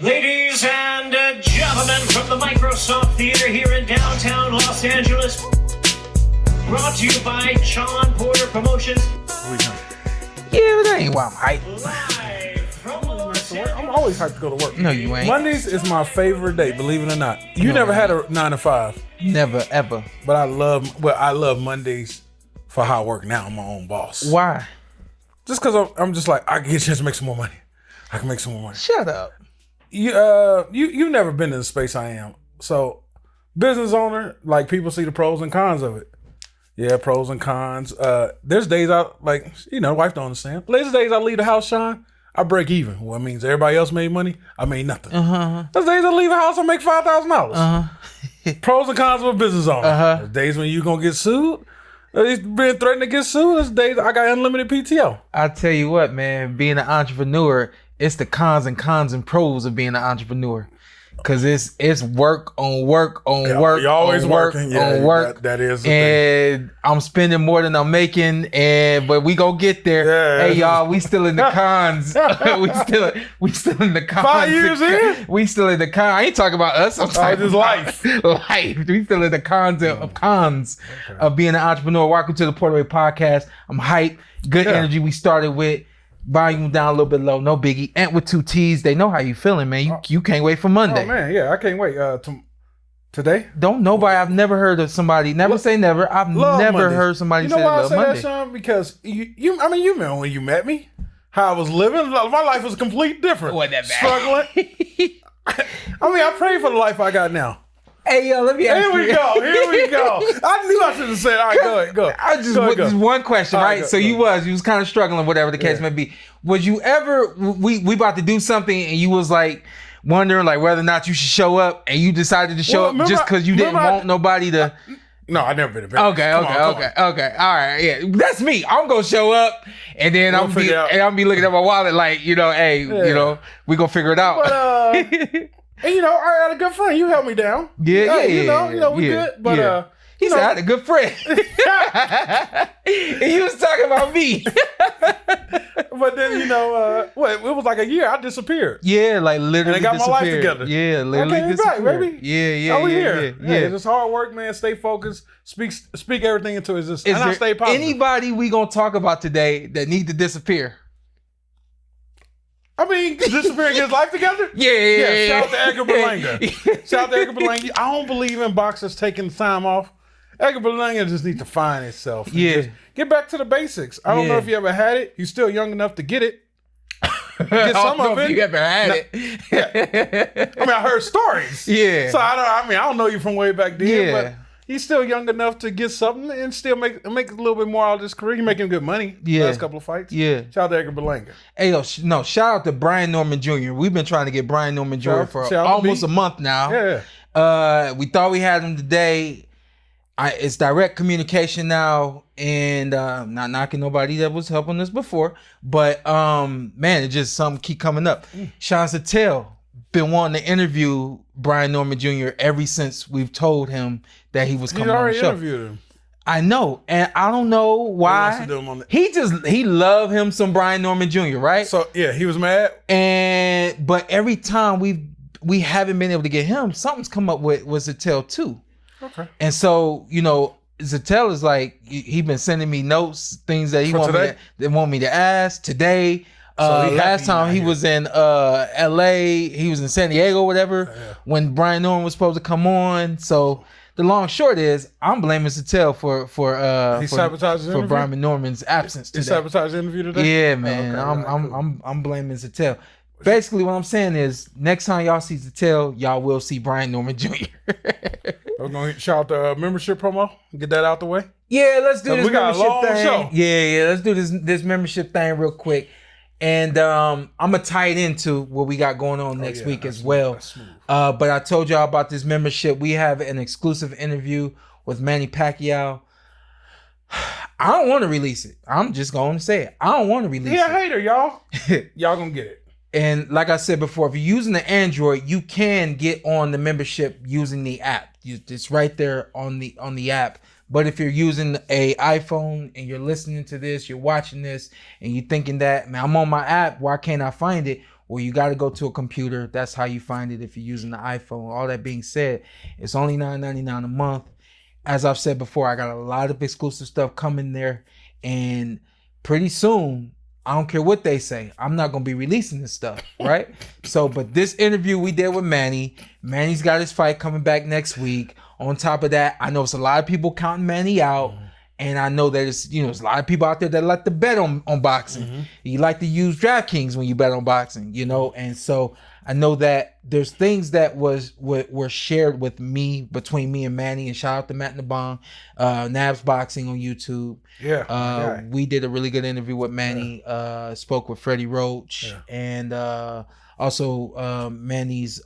Ladies and gentlemen, from the Microsoft Theater here in downtown Los Angeles, brought to you by Sean Porter Promotions. Yeah, that ain't why I'm hyped. Live from Los Angeles. I'm always hyped to go to work. No, you ain't. Mondays is my favorite day, believe it or not. You never had a 9 to 5. Never, ever. But I love Mondays for how I work now. I'm my own boss. Why? Just because I'm just like, I can get a chance to make some more money. I can make some more money. Shut up. You've never been in the space I am. So, business owner, like, people see the pros and cons of it. Yeah, pros and cons. There's days I, like, wife don't understand. There's days I leave the house, Sean, I break even. Well, it means everybody else made money. I made nothing. There's days I leave the house, I make $5,000. Pros and cons of a business owner. There's days when you going to get sued. He's been threatened to get sued. There's days I got unlimited PTO. I tell you what, man, being an entrepreneur, it's the cons and pros of being an entrepreneur. Cause it's work on work on work. You're always on work working. on work. That is the and thing. I'm spending more than I'm making, but we gonna get there. Yeah. Hey y'all, we still in the cons. we still in the cons. 5 years in? We still in the cons. I ain't talking about us. I'm talking just about life. We still in the cons of being an entrepreneur. Welcome to the PorterWay Podcast. I'm hyped. Good energy. We started with. Volume down a little bit low, no biggie. Ant with 2 T's. They know how you feeling, man. You can't wait for Monday. Oh man, yeah, I can't wait. Today? Don't nobody. I've never heard of somebody. Never say never. I've never Mondays. heard somebody say why I love say Monday. that, Sean? Because you remember when you met me, how I was living. My life was completely different. Wasn't that bad. Struggling. I pray for the life I got now. Hey yo, let me ask you. Here we go. I knew I should have said, all right, go ahead. I just one question, right? Go, so you was kind of struggling, whatever the case may be. Was you ever we about to do something and you was like wondering like whether or not you should show up and you decided to show up just because you didn't want nobody to? No, I never been a bad. Okay. All right, yeah, that's me. I'm gonna show up and then I'm be looking at my wallet like we gonna figure it out. But, and I had a good friend. You held me down. Yeah, we good. But he said I had a good friend. And he was talking about me. But then it was like a year. I disappeared. Yeah, like literally. And I got my life together. Yeah, literally. I came back, baby. Yeah. We here. Yeah, it's just hard work, man. Stay focused. Speak everything into existence. Is and I there stay positive. anybody we gonna talk about today that need to disappear? Disappear and get his life together? Yeah. Shout out to Edgar Berlanga. Shout out to Edgar Berlanga. I don't believe in boxers taking time off. Edgar Berlanga just needs to find itself. Just get back to the basics. I don't know if you ever had it. You're still young enough to get it. Get some of it. You ever had it? Yeah. I heard stories. Yeah. So I don't know you from way back then, Yeah. but he's still young enough to get something and still make a little bit more out of his career. He's making good money. Yeah. Last couple of fights. Yeah. Shout out to Edgar Berlanga. Hey, shout out to Brian Norman Jr. We've been trying to get Brian Norman Jr. for almost a month now. Yeah. We thought we had him today. It's direct communication now, and not knocking nobody that was helping us before, but man, it's just something keep coming up. Sean Sattel been wanting to interview Brian Norman Jr. ever since we've told him that he was coming on the show. He already interviewed him. I know, and I don't know why. He loved him some Brian Norman Jr., right? So yeah, he was mad. But every time we haven't been able to get him, something's come up with Sattel too. Okay. And so, Sattel is like, he been sending me notes, things that he want me to ask today. Last time he was in LA, he was in San Diego, whatever, when Brian Norman was supposed to come on. So the long short is, I'm blaming Sattel for Brian Norman's absence today. He sabotaged the interview today? Yeah, man. I'm blaming Sattel. Basically, what I'm saying is, next time y'all see Sattel, y'all will see Brian Norman Jr. We're going to shout out the membership promo. Get that out the way. Yeah, let's do this membership thing. Show. Yeah, let's do this membership thing real quick. And I'm going to tie it into what we got going on next week as well. But I told y'all about this membership. We have an exclusive interview with Manny Pacquiao. I don't want to release it. I'm just going to say it. I don't want to release it. Yeah, hater, y'all. Y'all going to get it. And like I said before, if you're using the Android, you can get on the membership using the app. It's right there on the app. But if you're using a iPhone and you're listening to this, you're watching this, and you're thinking that, man, I'm on my app, why can't I find it? or you got to go to a computer. That's how you find it if you're using the iPhone. All that being said, it's only $9.99 a month. As I've said before, I got a lot of exclusive stuff coming there, and pretty soon, I don't care what they say, I'm not going to be releasing this stuff, right? So, but this interview we did with Manny, Manny's got his fight coming back next week. On top of that, I know it's a lot of people counting Manny out. And I know that it's, there's a lot of people out there that like to bet on boxing. You like to use DraftKings when you bet on boxing, and so I know that there's things that were shared with me, between me and Manny, and shout out to Matt Nabong, Nabs Boxing on YouTube. Yeah. We did a really good interview with Manny, spoke with Freddie Roach, and also Manny's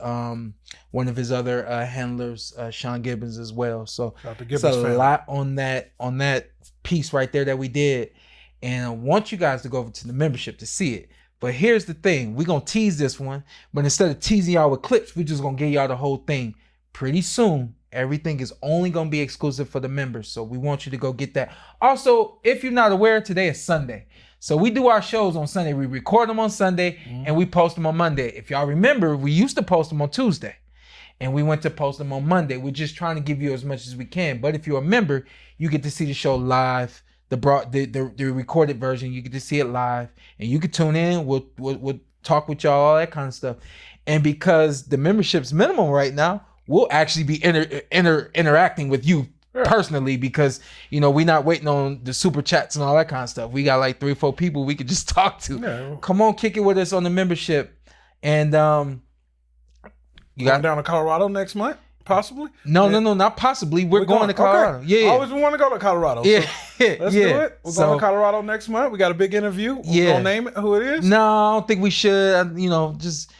one of his other handlers, Sean Gibbons, as well. So it's a lot on that piece right there that we did, and I want you guys to go over to the membership to see it. But here's the thing, we're gonna tease this one, but instead of teasing y'all with clips, we're just gonna give y'all the whole thing. Pretty soon, everything is only gonna be exclusive for the members, so we want you to go get that. Also, if you're not aware, today is Sunday. So we do our shows on Sunday. We record them on Sunday and we post them on Monday. If y'all remember, we used to post them on Tuesday and we went to post them on Monday. We're just trying to give you as much as we can. But if you're a member, you get to see the show live, the recorded version. You get to see it live and you can tune in. We'll talk with y'all, all that kind of stuff. And because the membership's minimum right now, we'll actually be interacting with you personally, because we're not waiting on the super chats and all that kind of stuff. We got like 3 or 4 people we could just talk to. Yeah. Come on, kick it with us on the membership. And you got down to Colorado next month, possibly? No, not possibly. We're going to Colorado. Okay. Yeah. I always want to go to Colorado. Yeah. So let's do it. We're going to Colorado next month. We got a big interview. We're gonna name it who it is. No, I don't think we should. Just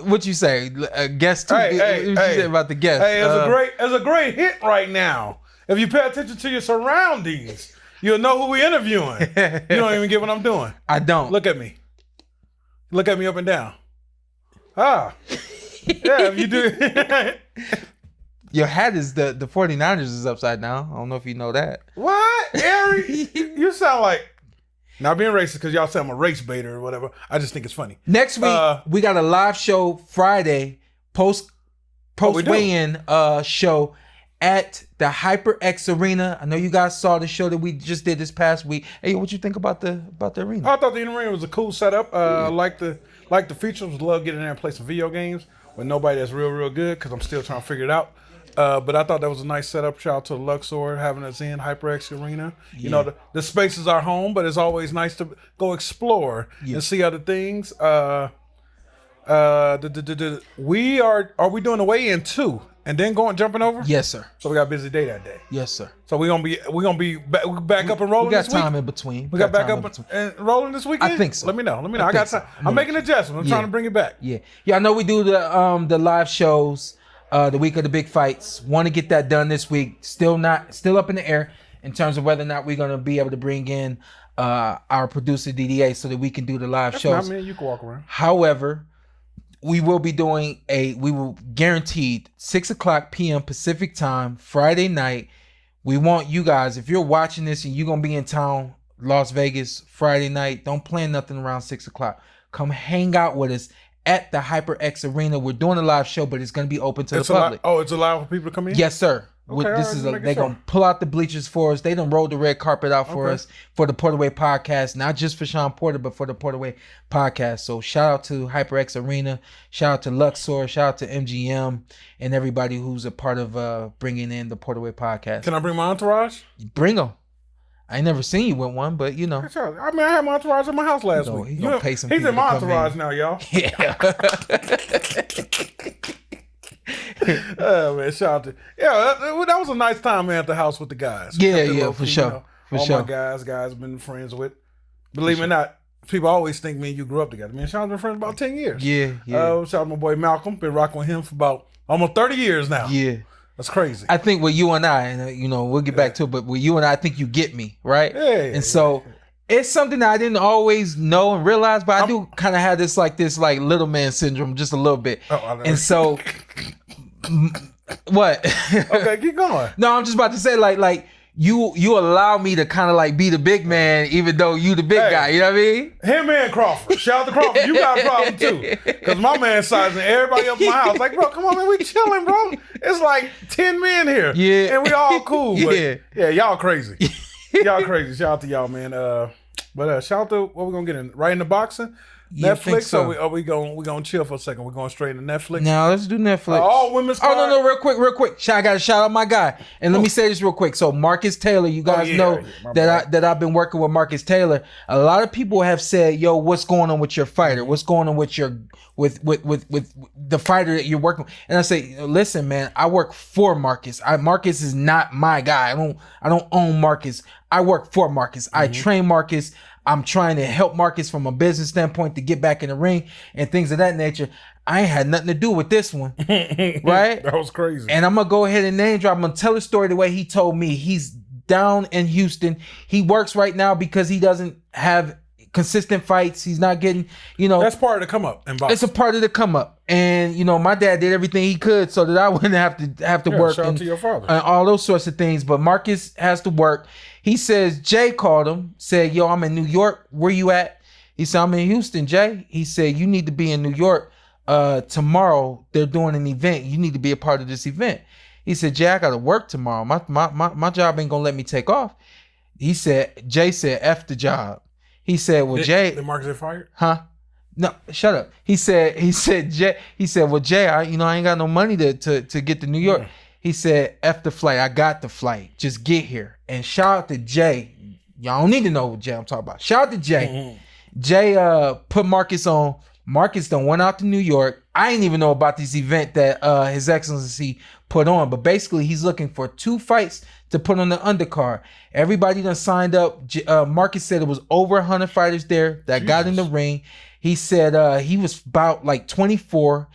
what you say, a guest too? What you say about the guest? Hey, it's a great hit right now. If you pay attention to your surroundings, you'll know who we're interviewing. You don't even get what I'm doing. I don't. Look at me. Look at me up and down. Yeah, if you do. Your hat is the 49ers is upside down. I don't know if you know that. What? Ari, you sound like, not being racist because y'all say I'm a race baiter or whatever. I just think it's funny. Next week, we got a live show Friday, post weigh-in show at the HyperX Arena. I know you guys saw the show that we just did this past week. Hey, what you think about the arena? I thought the arena was a cool setup. Like the features. Love getting in there and play some video games with nobody that's real good, because I'm still trying to figure it out. But I thought that was a nice setup. Shout out to Luxor having us in HyperX Arena. Yeah. The space is our home, but it's always nice to go explore and see other things. Are we doing the weigh-in too, and then jumping over? Yes, sir. So we got a busy day that day. Yes, sir. So we're gonna be back up and rolling. We got this week? time in between. We got back up and rolling this weekend. I think so. Let me know. I got time. I'm making adjustments. I'm trying to bring it back. Yeah. I know we do the live shows. The week of the big fights. Want to get that done this week. Still up in the air in terms of whether or not we're going to be able to bring in our producer DDA so that we can do the live shows. Not me. You can walk around. However, we will be doing we will guaranteed 6:00 p.m. Pacific time, Friday night. We want you guys, if you're watching this and you're going to be in town, Las Vegas, Friday night, don't plan nothing around 6:00. Come hang out with us at the HyperX Arena. We're doing a live show, but it's going to be open to the public. It's allowed for people to come in? Yes, sir. Okay, they're going to pull out the bleachers for us. They done rolled the red carpet out for us for the PorterWay Podcast, not just for Sean Porter, but for the PorterWay Podcast. So shout out to HyperX Arena. Shout out to Luxor. Shout out to MGM and everybody who's a part of bringing in the PorterWay Podcast. Can I bring my entourage? Bring them. I ain't never seen you with one, but I had my entourage in my house last week. He's gonna pay some He's people in my to come entourage in. now, y'all. Yeah. Oh man, shout out to that was a nice time, man, at the house with the guys. For sure. My guys I've been friends with. Believe me or not, people always think me and you grew up together. Man, Sean's been friends about 10 years. Yeah. Shout out to my boy Malcolm. Been rocking with him for about almost 30 years now. Yeah. That's crazy. I think with you and I, and we'll get back to it, but with you and I think you get me, right? Yeah. And so it's something that I didn't always know and realize, but I do kind of have this little man syndrome just a little bit. And so what? Okay, keep going. No, I'm just about to say like you allow me to kind of like be the big man, even though you the big guy. You know what I mean? Him and Crawford. Shout out to Crawford. You got a problem too. Because my man sizing everybody up in my house. Like, bro, come on, man. We chilling, bro. It's like 10 men here. Yeah. And we all cool. But Yeah. y'all crazy. Y'all crazy. Shout out to y'all, man. But shout out to what we're going to get in. Right into boxing? Yeah, Netflix, so. or we gonna chill for a second? We're going straight into Netflix. Now let's do Netflix. All women's. Oh no, real quick. I gotta shout out my guy, and let me say this real quick. So Marcus Taylor, you guys know that I've been working with Marcus Taylor. A lot of people have said, "Yo, what's going on with your fighter? What's going on with your with the fighter that you're working with?" And I say, "Listen, man, I work for Marcus. Marcus is not my guy. I don't own Marcus. I work for Marcus. I train Marcus." I'm trying to help Marcus from a business standpoint to get back in the ring and things of that nature. I ain't had nothing to do with this one, right? That was crazy. And I'm going to go ahead and name drop. I'm going to tell the story the way he told me. He's down in Houston. He works right now because he doesn't have consistent fights. He's not getting, That's part of the come up in boxing. It's a part of the come up. And, my dad did everything he could so that I wouldn't have to work. Shout out to your father. And all those sorts of things. But Marcus has to work. He says, Jay called him, said, yo, I'm in New York. Where you at? He said, I'm in Houston, Jay. He said, you need to be in New York. Tomorrow, they're doing an event. You need to be a part of this event. He said, Jay, I got to work tomorrow. My job ain't going to let me take off. Jay said, F the job. He said, well, Jay. Did Marcus get fired? Huh? No, shut up. He said, well, Jay, I ain't got no money to get to New York. He said, F the flight. I got the flight. Just get here. And shout out to Jay. Y'all don't need to know what Jay I'm talking about. Shout out to Jay. Jay put Marcus on. Marcus done went out to New York. I didn't even know about this event that His Excellency put on. But basically, he's looking for 2 fights to put on the undercard. Everybody done signed up. Marcus said it was over 100 fighters there that got in the ring. He said he was about like 24.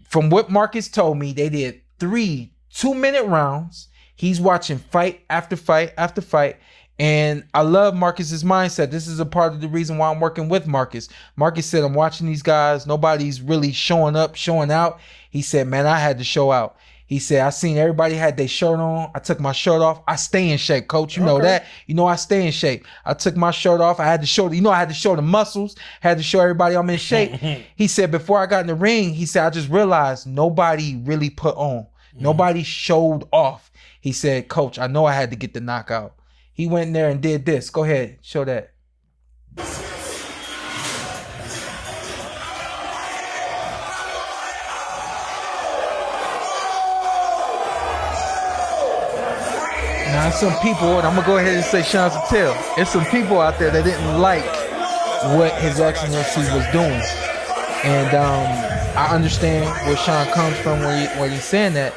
From what Marcus told me, they did 3 2-minute rounds. He's watching fight after fight after fight. And I love Marcus's mindset. This is a part of the reason why I'm working with Marcus. Marcus said, I'm watching these guys. Nobody's really showing up, showing out. He said, man, I had to show out. He said, I seen everybody had their shirt on. I took my shirt off. I stay in shape, coach. You know that. I stay in shape. I took my shirt off. I had to show, I had to show the muscles. Had to show everybody I'm in shape. He said, before I got in the ring, he said, I just realized nobody really put on. Nobody showed off. He said, coach, I know I had to get the knockout. He went in there and did this. Go ahead. Show that. Now, some people, and I'm going to go ahead and say Sean Patel, there's some people out there that didn't like what His Excellency was doing. And I understand where Sean comes from when he's saying that.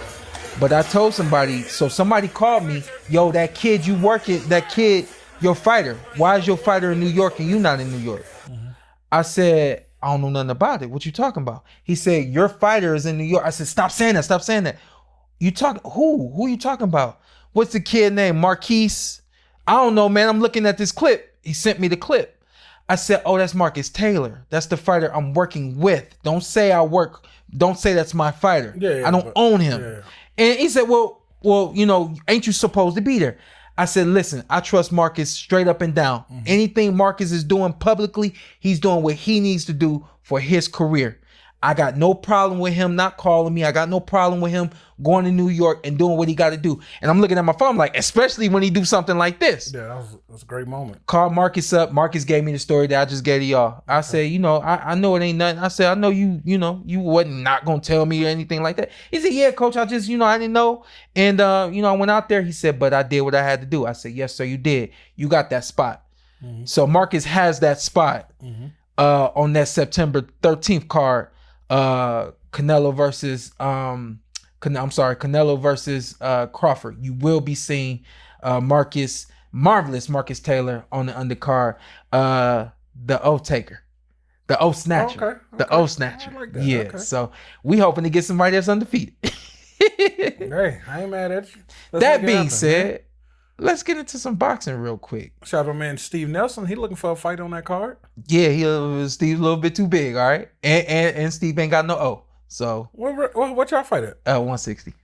But I told somebody, so somebody called me, yo, that kid you work it, that kid, your fighter. Why is your fighter in New York and you not in New York? I said, I don't know nothing about it. What you talking about? He said, your fighter is in New York. I said, stop saying that. You talking, who you talking about? What's the kid name? Marquis? I don't know, man. I'm looking at this clip. He sent me the clip. I said, oh, that's Marcus Taylor. That's the fighter I'm working with. Don't say that's my fighter. I don't own him. Yeah. And he said, well, ain't you supposed to be there? I said, listen, I trust Marcus straight up and down. Anything Marcus is doing publicly, he's doing what he needs to do for his career. I got no problem with him not calling me. I got no problem with him going to New York and doing what he got to do. And I'm looking at my phone, I'm like, especially when he do something like this. Yeah, that was a great moment. Called Marcus up. Marcus gave me the story that I just gave to y'all. I said, I know it ain't nothing. I said, I know you wasn't not going to tell me or anything like that. He said, yeah, coach, I just, I didn't know. And, I went out there. He said, but I did what I had to do. I said, yes, sir, you did. You got that spot. So Marcus has that spot on that September 13th card. Canelo versus Crawford. You will be seeing marvelous Marcus Taylor on the undercard. The O taker, the O snatcher, the O snatcher. I like that. Yeah. Okay. So we hoping to get somebody that's undefeated. Hey, I ain't mad at you. That being said, let's get into some boxing real quick. Shout out to my man Steve Nelson. He looking for a fight on that card. Yeah, Steve's a little bit too big, all right? And Steve ain't got no O. So what y'all fight at? 160.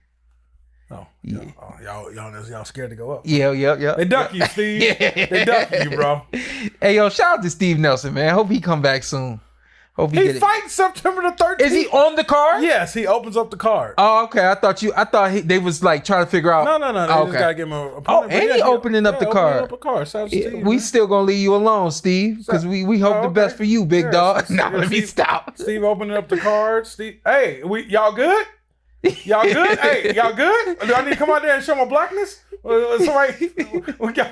Oh, yeah. Y'all scared to go up. Yeah. They duck you, Steve. Yeah. They duck you, bro. Hey, yo, shout out to Steve Nelson, man. Hope he come back soon. Hope he fights September the 13th. Is he on the card? Yes, he opens up the card. Oh, okay. I thought they was like trying to figure out. No. They just gotta give him a opponent. Oh, and he opening up the card. Steve, we still gonna leave you alone, Steve, because we hope the best for you, big dog. Let me stop. Steve opening up the card. Steve, hey, y'all good? Y'all good? Hey, y'all good? Do I need to come out there and show my blackness? Somebody, we got.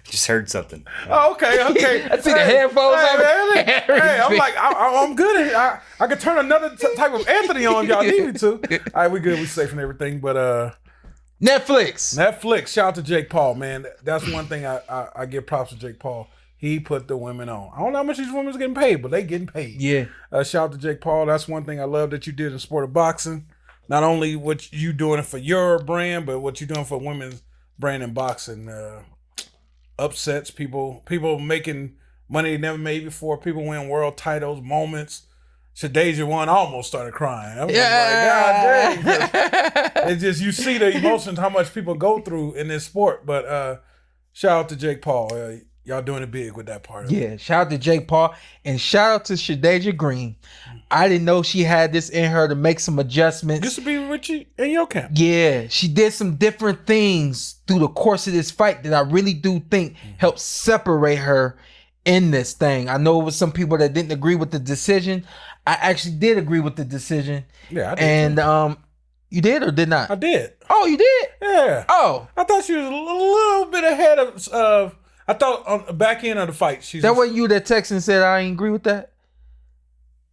Just heard something. Oh, okay. I see the headphones on. Hey, I'm like, I'm good. I could turn another type of Anthony on if y'all need me to. All right, we good. We safe and everything. But Netflix. Shout out to Jake Paul, man. That's one thing I give props to Jake Paul. He put the women on. I don't know how much these women's getting paid, but they getting paid. Yeah. Shout out to Jake Paul. That's one thing I love that you did in the sport of boxing. Not only what you doing for your brand, but what you doing for women's brand in boxing. Upsets, people making money they never made before, people win world titles, moments. Shadasia won, I almost started crying. I was like, God dang. It's just, you see the emotions, how much people go through in this sport. But shout out to Jake Paul. Y'all doing it big with that part of it. Yeah, shout out to Jake Paul and shout out to Shadasia Green. I didn't know she had this in her to make some adjustments. Used to be with you in your camp. Yeah, she did some different things through the course of this fight that I really do think helped separate her in this thing. I know it was some people that didn't agree with the decision. I actually did agree with the decision. Yeah, I did. And you did or did not? I did. Oh, you did? Yeah. Oh. I thought she was a little bit ahead of I thought on the back end of the fight, she's... That wasn't you that texted and said, I ain't agree with that?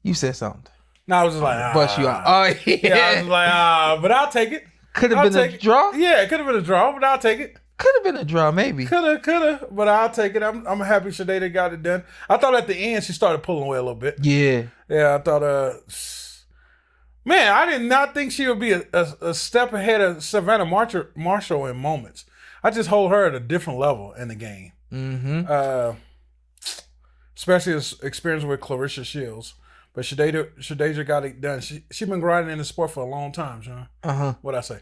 You said something. No, I was just like, bust you out. Oh, yeah. I was like, but I'll take it. Could have been a draw? Yeah, it could have been a draw, but I'll take it. Could have been a draw, maybe. Could have, but I'll take it. I'm happy Shadasia got it done. I thought at the end she started pulling away a little bit. Yeah. Yeah, I thought, man, I did not think she would be a step ahead of Savannah Marshall in moments. I just hold her at a different level in the game. Mm-hmm. Especially his experience with Clarissa Shields. But Shadasia got it done. She been grinding in the sport for a long time, Sean. What'd I say?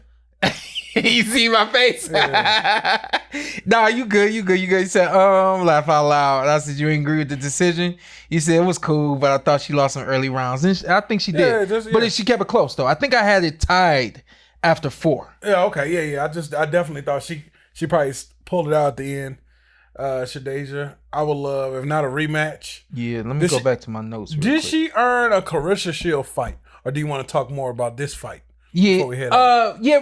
You see my face? Yeah. Nah, you good. You said, laugh out loud. And I said, you ain't agree with the decision? You said it was cool, but I thought she lost some early rounds. And I think she did. But she kept it close, though. I think I had it tied after 4. Yeah, okay. Yeah. I definitely thought she probably pulled it out at the end. Shadasia, I would love, if not a rematch. Yeah, let me go back to my notes. Did she earn a Clarissa Shield fight? Or do you want to talk more about this fight? Yeah,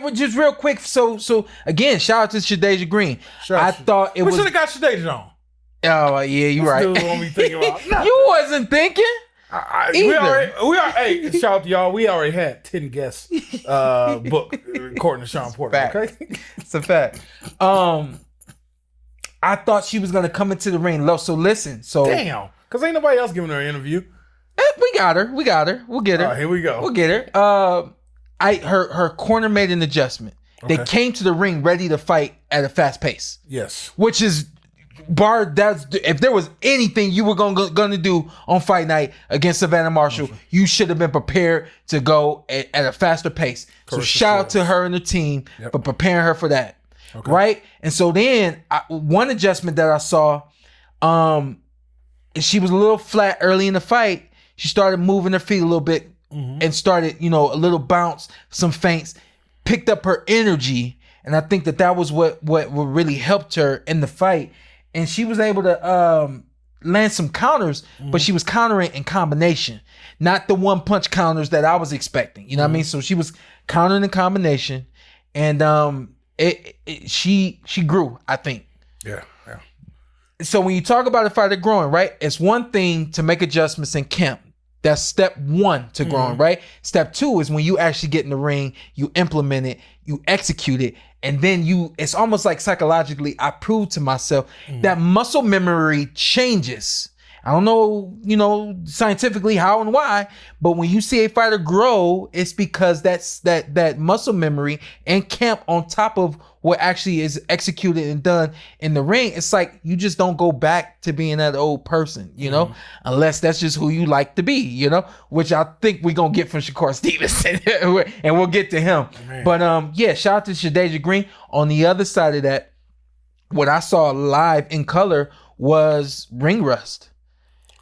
but just real quick. So again, shout out to Shadasia Green. Thought it was. We should have got Shadasia on. Oh yeah, you're right. What we thinking about. You wasn't thinking. We already. Hey, shout out to y'all. We already had 10 guests book according to Sean Porter. Fact. Okay, it's a fact. I thought she was gonna come into the ring low. So listen. Damn, because ain't nobody else giving her an interview. We got her. We'll get her. All right, here we go. We'll get her. Her corner made an adjustment. Okay. They came to the ring ready to fight at a fast pace. Yes. Which is if there was anything you were gonna do on fight night against Savannah Marshall, you should have been prepared to go at a faster pace. So shout out to her and the team for preparing her for that. Okay. Right? And so then one adjustment that I saw, she was a little flat early in the fight. She started moving her feet a little bit and started, a little bounce, some feints, picked up her energy. And I think that was what really helped her in the fight. And she was able to land some counters, but she was countering in combination, not the one punch counters that I was expecting. You know what I mean? So she was countering in combination, and she grew, I think. Yeah. So when you talk about a fighter growing, right? It's one thing to make adjustments in camp. That's step 1 to growing, right? Step 2 is when you actually get in the ring, you implement it, you execute it, and then it's almost like psychologically, I proved to myself that muscle memory changes I don't know, scientifically how and why, but when you see a fighter grow, it's because that muscle memory and camp on top of what actually is executed and done in the ring. It's like you just don't go back to being that old person, unless that's just who you like to be, which I think we're gonna get from Shakur Stevenson, and we'll get to him. Man. But shout out to Shadasia Green. On the other side of that, what I saw live in color was ring rust.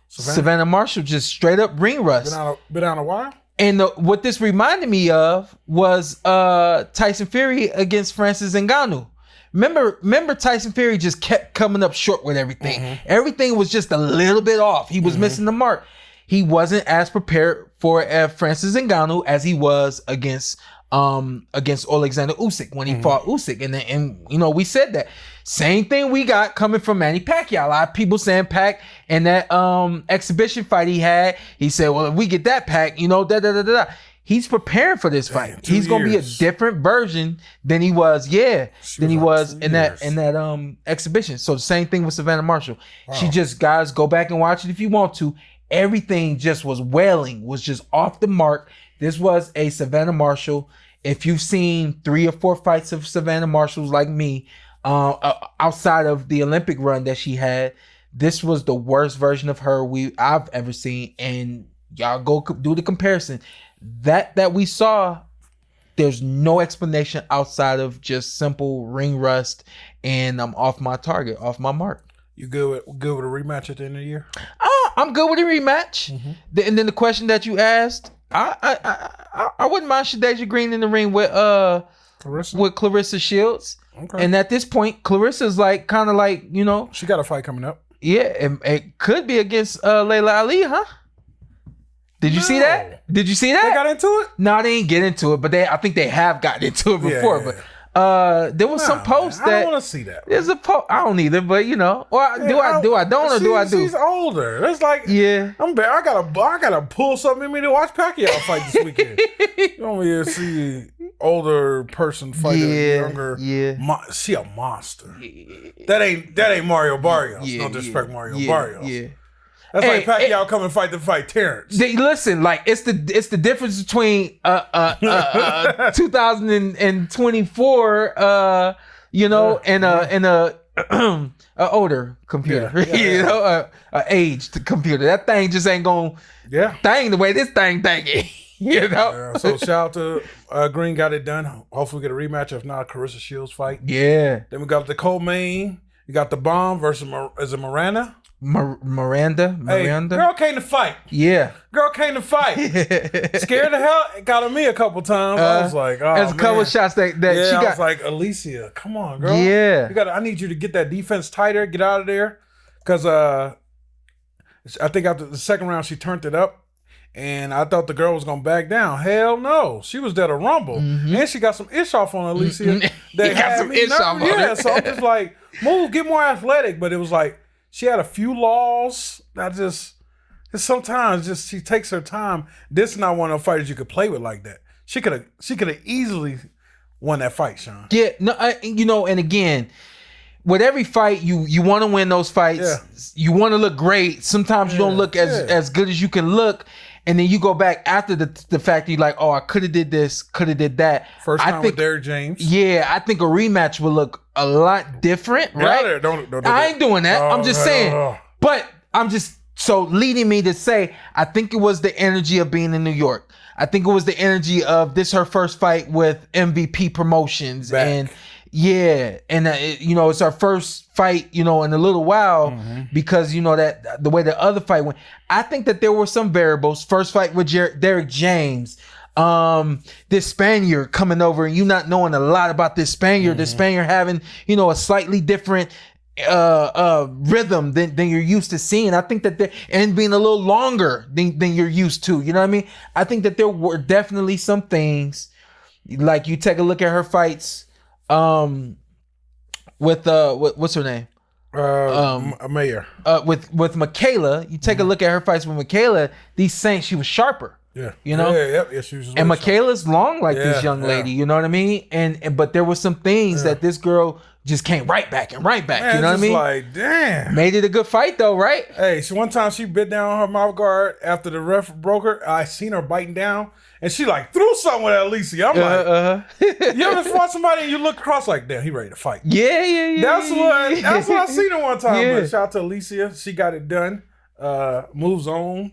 Savannah Marshall just straight up ring rust. Been out a while? And what this reminded me of was Tyson Fury against Francis Ngannou. Remember Tyson Fury just kept coming up short with everything. Mm-hmm. Everything was just a little bit off. He was missing the mark. He wasn't as prepared for Francis Ngannou as he was against Alexander Usyk when he fought Usyk. And we said that. Same thing we got coming from Manny Pacquiao. A lot of people saying Pac and that exhibition fight he had, he said, well, if we get that Pac, He's preparing for this fight. He's going to be a different version than he was, in that exhibition. So the same thing with Savannah Marshall. Wow. She just, guys, go back and watch it if you want to. Everything just was wailing, was just off the mark. This was a Savannah Marshall. If you've seen 3 or 4 fights of Savannah Marshalls like me, outside of the Olympic run that she had, this was the worst version of her I've ever seen. And y'all go do the comparison. That we saw, there's no explanation outside of just simple ring rust and I'm off my target, off my mark. You good with a rematch at the end of the year? I'm good with a rematch. Mm-hmm. And then the question that you asked, I wouldn't mind Shadasia Green in the ring with Clarissa Shields. Okay. And at this point, Clarissa's kind of like, she got a fight coming up. Yeah, it could be against Layla Ali, huh? Did you see that? They got into it? No, they didn't get into it, but I think they have gotten into it before. Yeah. But there was some post that I don't want to see that. There's a post. I don't either, but do I do? She's older. It's like I gotta pull something in me to watch Pacquiao fight this weekend. You want me to see older person fight a younger? Yeah, she a monster. That ain't Mario Barrios. Don't disrespect Mario Barrios. Yeah. That's like Pacquiao come and fight Terrence. Listen, it's the difference between 2024, and a older computer, a aged computer. That thing just ain't gonna thing the way this thing thinking. So shout out to Green, got it done. Hopefully we get a rematch. If not, Clarissa Shields fight. Yeah. Then we got the co-main. You got the Bomb versus Miranda. Miranda. Hey, girl came to fight. Yeah. Girl came to fight. Scared the hell got on me a couple times. I was like, oh, there's a couple shots that she got. I was like, Alycia, come on, girl. Yeah. I need you to get that defense tighter, get out of there. Because I think after the second round, she turned it up. And I thought the girl was going to back down. Hell no. She was there to rumble. Mm-hmm. And she got some ish off on Alycia. That got some ish off on her. So I'm just like, move, get more athletic. But it was like, she had a few laws that sometimes she takes her time. This is not one of the fighters you could play with like that. She could have easily won that fight, Sean. Yeah, no, and again, with every fight, you want to win those fights. Yeah. You want to look great. Sometimes you don't look as good as you can look. And then you go back after the fact, you're like, oh, I could have did this, could have did that. First time with Derrick James. Yeah, I think a rematch would look a lot different, right? Don't I ain't doing that. I'm just saying. But I'm just, so leading me to say, I think it was the energy of being in New York. I think it was the energy of this her first fight with MVP Promotions. And it's our first fight, in a little while, because that the way the other fight went. I think that there were some variables. First fight with Derrick James, this Spaniard coming over and you not knowing a lot about this Spaniard. This Spaniard having a slightly different rhythm than you're used to seeing. I think that and being a little longer than you're used to. You know what I mean? I think that there were definitely some things, like you take a look at her fights. With what's her name? Mayer. With Michaela, you take a look at her fights with Michaela. These Saints, she was sharper. Yeah. Yeah, she was. And Michaela's long like this young lady. You know what I mean? But there were some things that this girl just came right back. Man, you know what I mean? Like, damn. Made it a good fight though, right? Hey, one time she bit down on her mouth guard after the ref broke her. I seen her biting down, and she like threw something at Alycia. I'm like, you ever watch somebody and you look across like, damn, he ready to fight? Yeah. That's what I seen her one time. Yeah. But shout out to Alycia. She got it done. Moves on.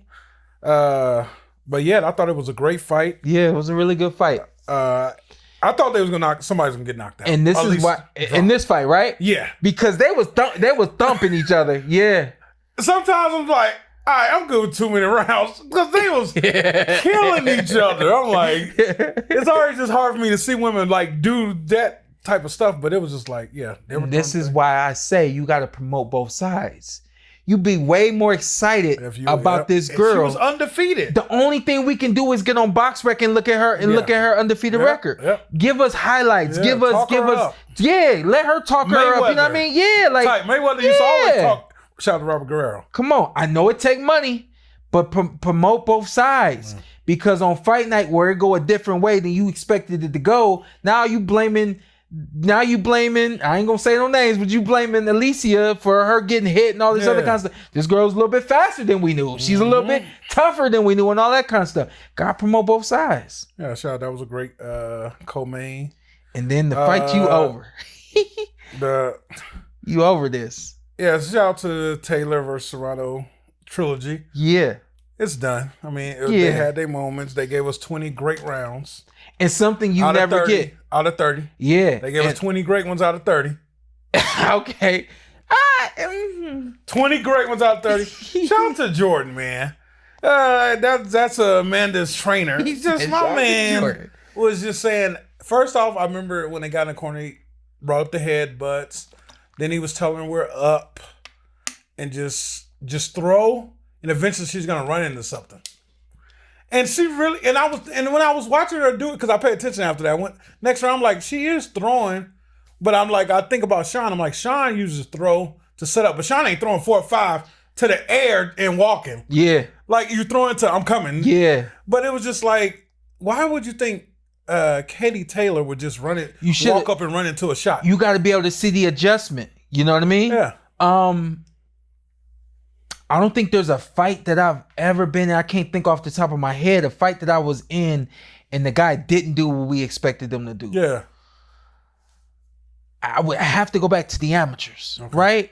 But yeah, I thought it was a great fight. Yeah, it was a really good fight. I thought somebody's gonna get knocked out. And this is why in this fight, right? Yeah. Because they was thumping each other. Yeah. Sometimes I'm like, all right, I'm good with 2 minute rounds because they was killing each other. I'm like, it's always just hard for me to see women like do that type of stuff, but it was just like, yeah. This is why I say you got to promote both sides. You'd be way more excited about this girl. She was undefeated. The only thing we can do is get on BoxRec and look at her look at her undefeated record. Yep. Give us highlights. Yeah, give us. up. Yeah, let her talk her up. You know what I mean? Yeah, like Mayweather used to always talk. Shout out to Robert Guerrero. Come on, I know it take money, but promote both sides. Because on fight night where it go a different way than you expected it to go, now you blaming. I ain't gonna say no names, but you blaming Alycia for her getting hit and all this other kind of stuff. This girl's a little bit faster than we knew. She's a little bit tougher than we knew and all that kind of stuff. Gotta promote both sides. Yeah, shout out. That was a great co-main. And then the fight you over. You over this. Yeah, shout out to Taylor versus Serrano trilogy. Yeah. It's done. I mean, they had their moments. They gave us 20 great rounds. And something you never get. Out of 30. Yeah. They gave us 20 great ones out of 30. Okay. 20 great ones out of 30. Shout out to Jordan, man. That's Amanda's trainer. He's just my man. Jordan was just saying, first off, I remember when they got in the corner, he brought up the headbutts. Then he was telling her we're up and just throw. And eventually she's gonna run into something. And she really, and when I was watching her do it, because I paid attention after that, next round, I'm like, she is throwing, but I'm like, I think about Sean. I'm like, Sean uses throw to set up, but Sean ain't throwing 4 or 5 to the air and walking. Yeah. Like you throwing to, I'm coming. Yeah. But it was just like, why would you think Katie Taylor would just walk up and run into a shot? You got to be able to see the adjustment. You know what I mean? Yeah. I don't think there's a fight that I've ever been in. I can't think off the top of my head a fight that I was in and the guy didn't do what we expected them to do. Yeah. I would have to go back to the amateurs, right?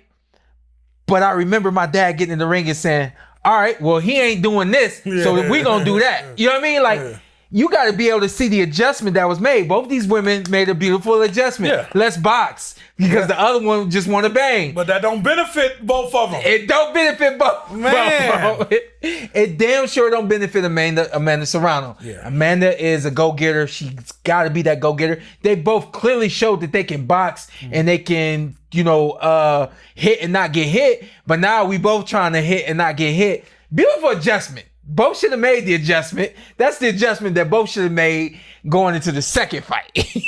But I remember my dad getting in the ring and saying, all right, well, he ain't doing this, so we gonna do that. You know what I mean? Like, you got to be able to see the adjustment that was made. Both these women made a beautiful adjustment. Yeah. Let's box. Because the other one just want to bang. But that don't benefit both of them. It don't benefit both. Man. It damn sure don't benefit Amanda Serrano. Yeah. Amanda is a go-getter. She's got to be that go-getter. They both clearly showed that they can box and they can, hit and not get hit. But now we both trying to hit and not get hit. Beautiful adjustment. Both should have made the adjustment. That's the adjustment that both should have made going into the second fight. Okay,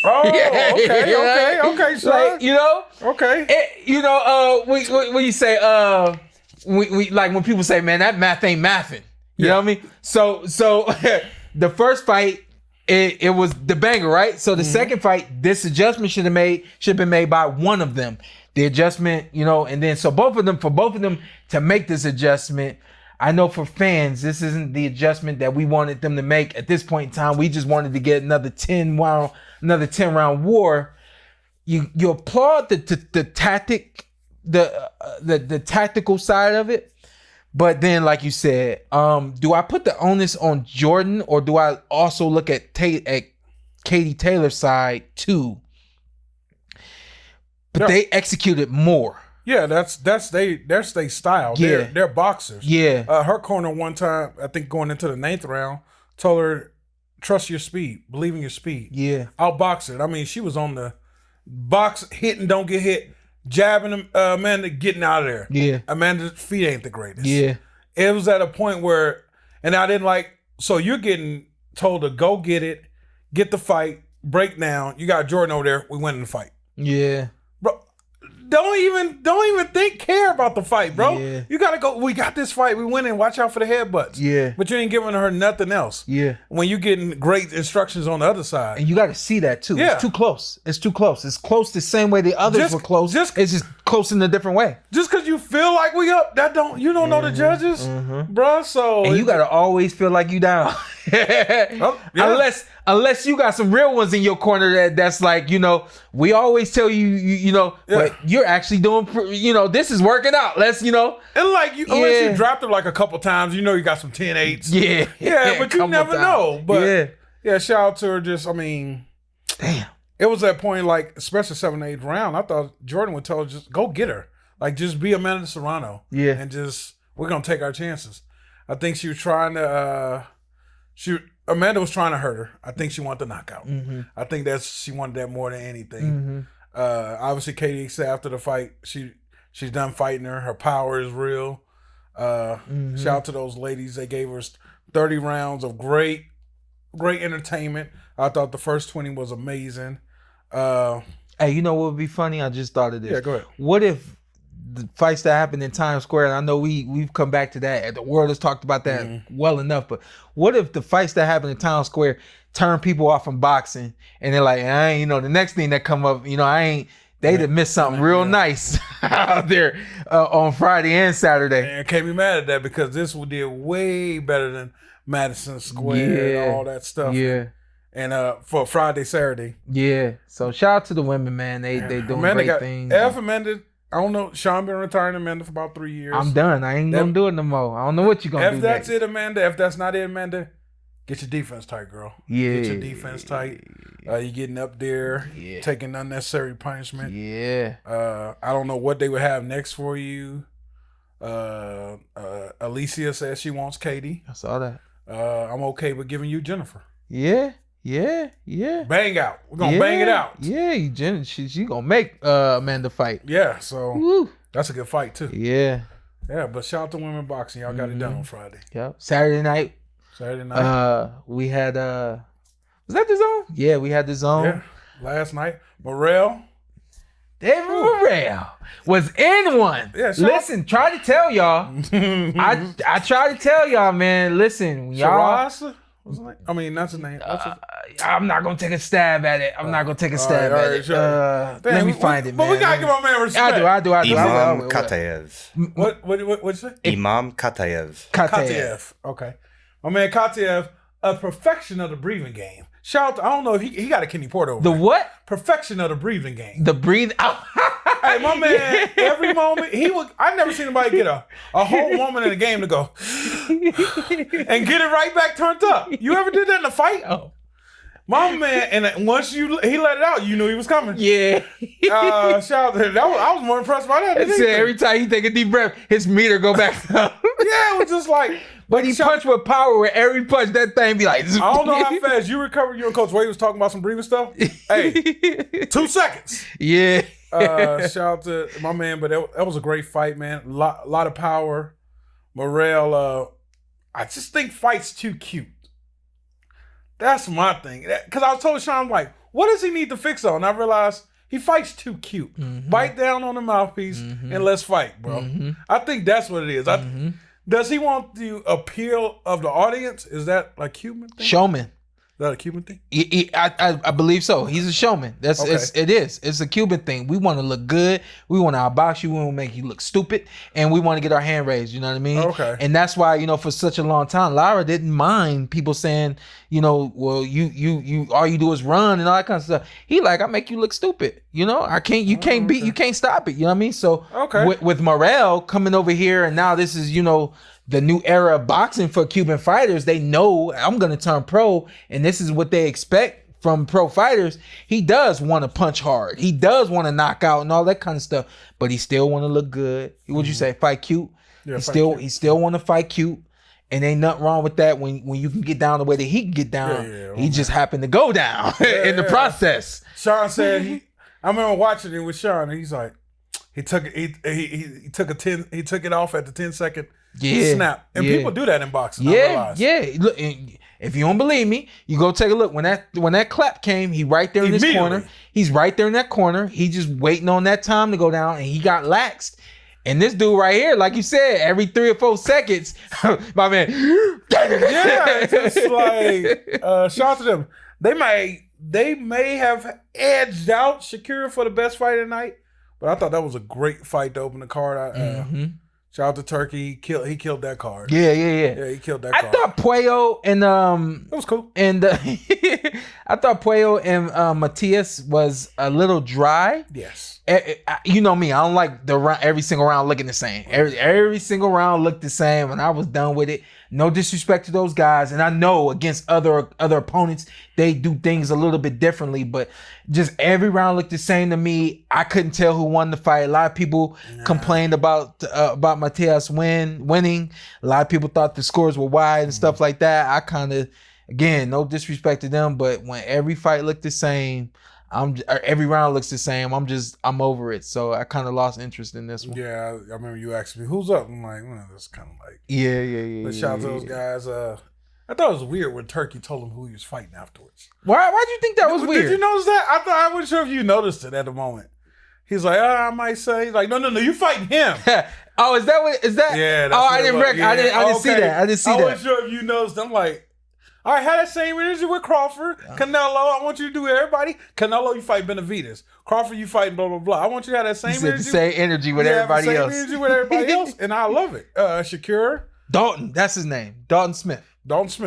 son. Like, Okay. When you say, we like when people say, man, that math ain't mathing. You know what I mean? So the first fight, it was the banger, right? So the second fight, this adjustment should have been made by one of them. The adjustment, and then for both of them to make this adjustment. I know for fans, this isn't the adjustment that we wanted them to make at this point in time. We just wanted to get another 10 round war. You applaud the tactic, the tactical side of it, but then like you said, do I put the onus on Jordan or do I also look at Katie Taylor's side too? But they executed more. Yeah, that's their style. Yeah. They're boxers. Yeah. Her corner one time, I think going into the 9th round, told her, trust your speed, believe in your speed. Yeah. Outbox it. I mean, she was on the box, hit and don't get hit, jabbing Amanda, getting out of there. Yeah. Amanda's feet ain't the greatest. Yeah. It was at a point where, and I didn't like, so you're getting told to go get it, get the fight, break down. You got Jordan over there, we win in the fight. Yeah. Bro, don't even care about the fight, bro. Yeah. You gotta go. We got this fight. We win and watch out for the headbutts. Yeah. But you ain't giving her nothing else. Yeah. When you getting great instructions on the other side. And you got to see that too. Yeah. It's too close. It's too close. It's close the same way the others were close. It's just close in a different way. Just because you feel like we up, you don't know the judges, bro. So And you got to always feel like you down. Unless you got some real ones in your corner that's like, we always tell you, but you're actually doing, this is working out. Let's, And like, unless you dropped it like a couple times, you got some 10-8s. Yeah. Yeah, but you never know. But yeah, shout out to her. Damn. It was that point, like, especially 7th, 8th round, I thought Jordan would tell her, just go get her. Like, just be Amanda Serrano. Yeah. And we're going to take our chances. I think she was trying to, Amanda was trying to hurt her. I think she wanted the knockout. Mm-hmm. I think she wanted that more than anything. Obviously, Katie said after the fight, she's done fighting her. Her power is real. Shout out to those ladies. They gave her 30 rounds of great entertainment. I thought the first 20 was amazing. Hey, you know what would be funny? I just thought of this. Yeah, go ahead. What if the fights that happened in Times Square, and I know we've come back to that, the world has talked about that well enough, but what if the fights that happened in Times Square turn people off from boxing, and they're like, the next thing that come up, they'd have missed something real nice out there on Friday and Saturday. And can't be mad at that because this did way better than Madison Square and all that stuff. Yeah. And for Friday, Saturday. Yeah. So shout out to the women, man. They doing Amanda great things. Amanda, I don't know. Sean been retiring Amanda for about 3 years. I'm done. I ain't gonna do it no more. I don't know what you're gonna do. If that's it, Amanda. If that's not it, Amanda, get your defense tight, girl. Yeah. Get your defense tight. You're getting up there, taking unnecessary punishment. Yeah. I don't know what they would have next for you. Alycia says she wants Katie. I saw that. I'm okay with giving you Jennifer. Yeah. Bang out. We're gonna bang it out. Yeah, she gonna make Amanda fight. Yeah, so that's a good fight too. Yeah. Yeah, but shout out to women boxing. Y'all got it done on Friday. Yep. Saturday night. We had was that the zone? Yeah, we had the zone. Yeah. Last night. Morrell. David Morrell was in one. Yeah, listen, try to tell y'all. I try to tell y'all, man. Listen, y'all. Sheeraz? I mean, that's his name. I'm not gonna take a stab at it. I'm not gonna take a stab at it. Sure. Let me find it, man. But we gotta give our man respect. I do. Imam Khataev. What'd you say? Imam Khataev. Khataev. Okay. My man Khataev, a perfection of the breathing game. Shout out to, I don't know if he got a Kenny Porter over The there. what? Perfection of the breathing game. The breathe out. Hey, my man, every moment, I've never seen anybody get a whole moment in a game to go and get it right back turned up. You ever did that in a fight? Oh. My man, and once he let it out, you knew he was coming. Yeah. Shout out to him. I was more impressed by that. It said every time he take a deep breath, his meter go back up. Yeah, it was just like. But he punched with power. With every punch, that thing be like. I don't know how fast you recovered. You and Coach Wade was talking about some breathing stuff. Hey, 2 seconds. Yeah. Shout out to my man, but that was a great fight, man. A lot of power. Morrell, I just think fights too cute. That's my thing. Because I was told Sean, like, what does he need to fix on? And I realized he fights too cute. Bite down on the mouthpiece and let's fight, bro. I think that's what it is. Does he want the appeal of the audience? Is that a Cuban thing? Showman. Is that a Cuban thing? I believe so. He's a showman. It is. It's a Cuban thing. We want to look good. We want to outbox you. We want to make you look stupid, and we want to get our hand raised. You know what I mean? Okay. And that's why for such a long time, Lara didn't mind people saying, well, you all you do is run and all that kind of stuff. He like, I make you look stupid. I can't. You can't beat. You can't stop it. You know what I mean? So with Morrell coming over here, and now this is the new era of boxing for Cuban fighters. They know I'm going to turn pro, and this is what they expect from pro fighters. He does want to punch hard. He does want to knock out and all that kind of stuff, but he still want to look good. What'd you say? Fight cute? Yeah, he still want to fight cute, and ain't nothing wrong with that when you can get down the way that he can get down. He just happened to go down in the process. Sean said I remember watching it with Sean, and he's like, he took it off at the 10-second snap, and people do that in boxing. Yeah. Look, If you don't believe me, you go take a look. When that clap came, he right there in this corner. He's right there in that corner. He just waiting on that time to go down, and he got laxed. And this dude right here, like you said, every 3 or 4 seconds, my man. Yeah, it's just like shout out to them. They may have edged out Shakur for the best fight of the night, but I thought that was a great fight to open the card. Shout out to Turkey. He killed that card. Yeah, he killed that card. I thought Puello and it was cool. And I thought Puello and Matias was a little dry. Yes. You know me, I don't like every single round looking the same. Every single round looked the same, and I was done with it. No disrespect to those guys, and I know against other opponents they do things a little bit differently, but just every round looked the same to me. I couldn't tell who won the fight. A lot of people complained about Matias winning. A lot of people thought the scores were wide and stuff like that. I kind of, again, no disrespect to them, but when every fight looked the same, every round looks the same, I'm over it. So I kind of lost interest in this one. Yeah, I remember you asked me who's up. I'm like, well, that's kind of like yeah. But shout out to those guys. I thought it was weird when Turkey told him who he was fighting afterwards. Why'd you think that was weird? Did you notice that? I wasn't sure if you noticed it at the moment. He's like, I might say. He's like, no, you fighting him. Oh, is that? Yeah. That's I didn't see that. I didn't see that. I wasn't sure if you noticed. I'm like, all right, have that same energy with Crawford. Canelo, I want you to do with everybody. Canelo, you fight Benavidez. Crawford, you fighting blah, blah, blah. I want you to have that same energy. The same energy with everybody else. Same energy with everybody else, and I love it. Shakur. Dalton, that's his name. Dalton Smith.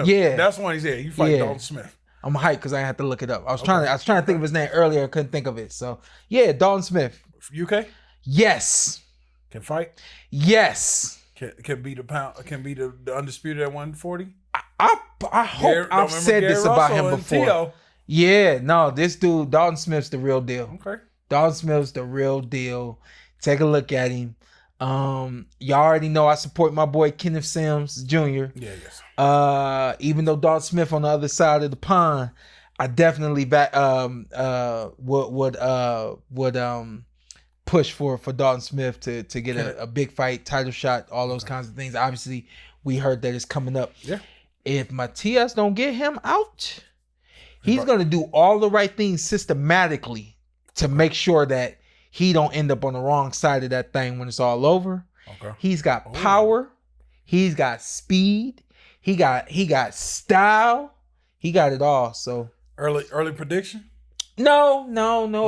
Yeah. That's one he said. You fight Dalton Smith. I'm hyped because I had to look it up. I was trying to think of his name earlier. I couldn't think of it. So, yeah, Dalton Smith. UK? Yes. Can fight? Yes. Can be the undisputed at 140? I hope I've said this about him before. Yeah, no, this dude, Dalton Smith's the real deal. Okay. Dalton Smith's the real deal. Take a look at him. Y'all already know I support my boy Kenneth Sims Jr. Yeah, yes. Even though Dalton Smith on the other side of the pond, I definitely would push for Dalton Smith to get a big fight, title shot, all those kinds of things. Obviously, we heard that it's coming up. Yeah. If Matias don't get him out, he's going to do all the right things systematically to make sure that he don't end up on the wrong side of that thing when it's all over. Okay. He's got power. He's got speed. He got style. He got it all. So early prediction? No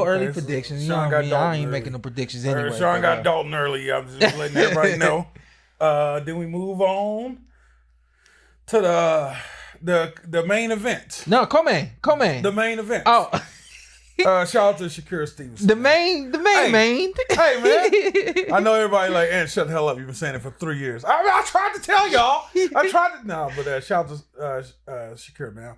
early predictions. You know what I mean? I ain't early. making no predictions anyway. Sean got Dalton early. I'm just letting everybody know. Then we move on to the main event. No, come in. The main event. Oh. Shout out to Shakur Stevenson. The main. Hey, man. I know everybody like, and shut the hell up. You've been saying it for 3 years. I tried to tell y'all. But shout out to Shakur, man.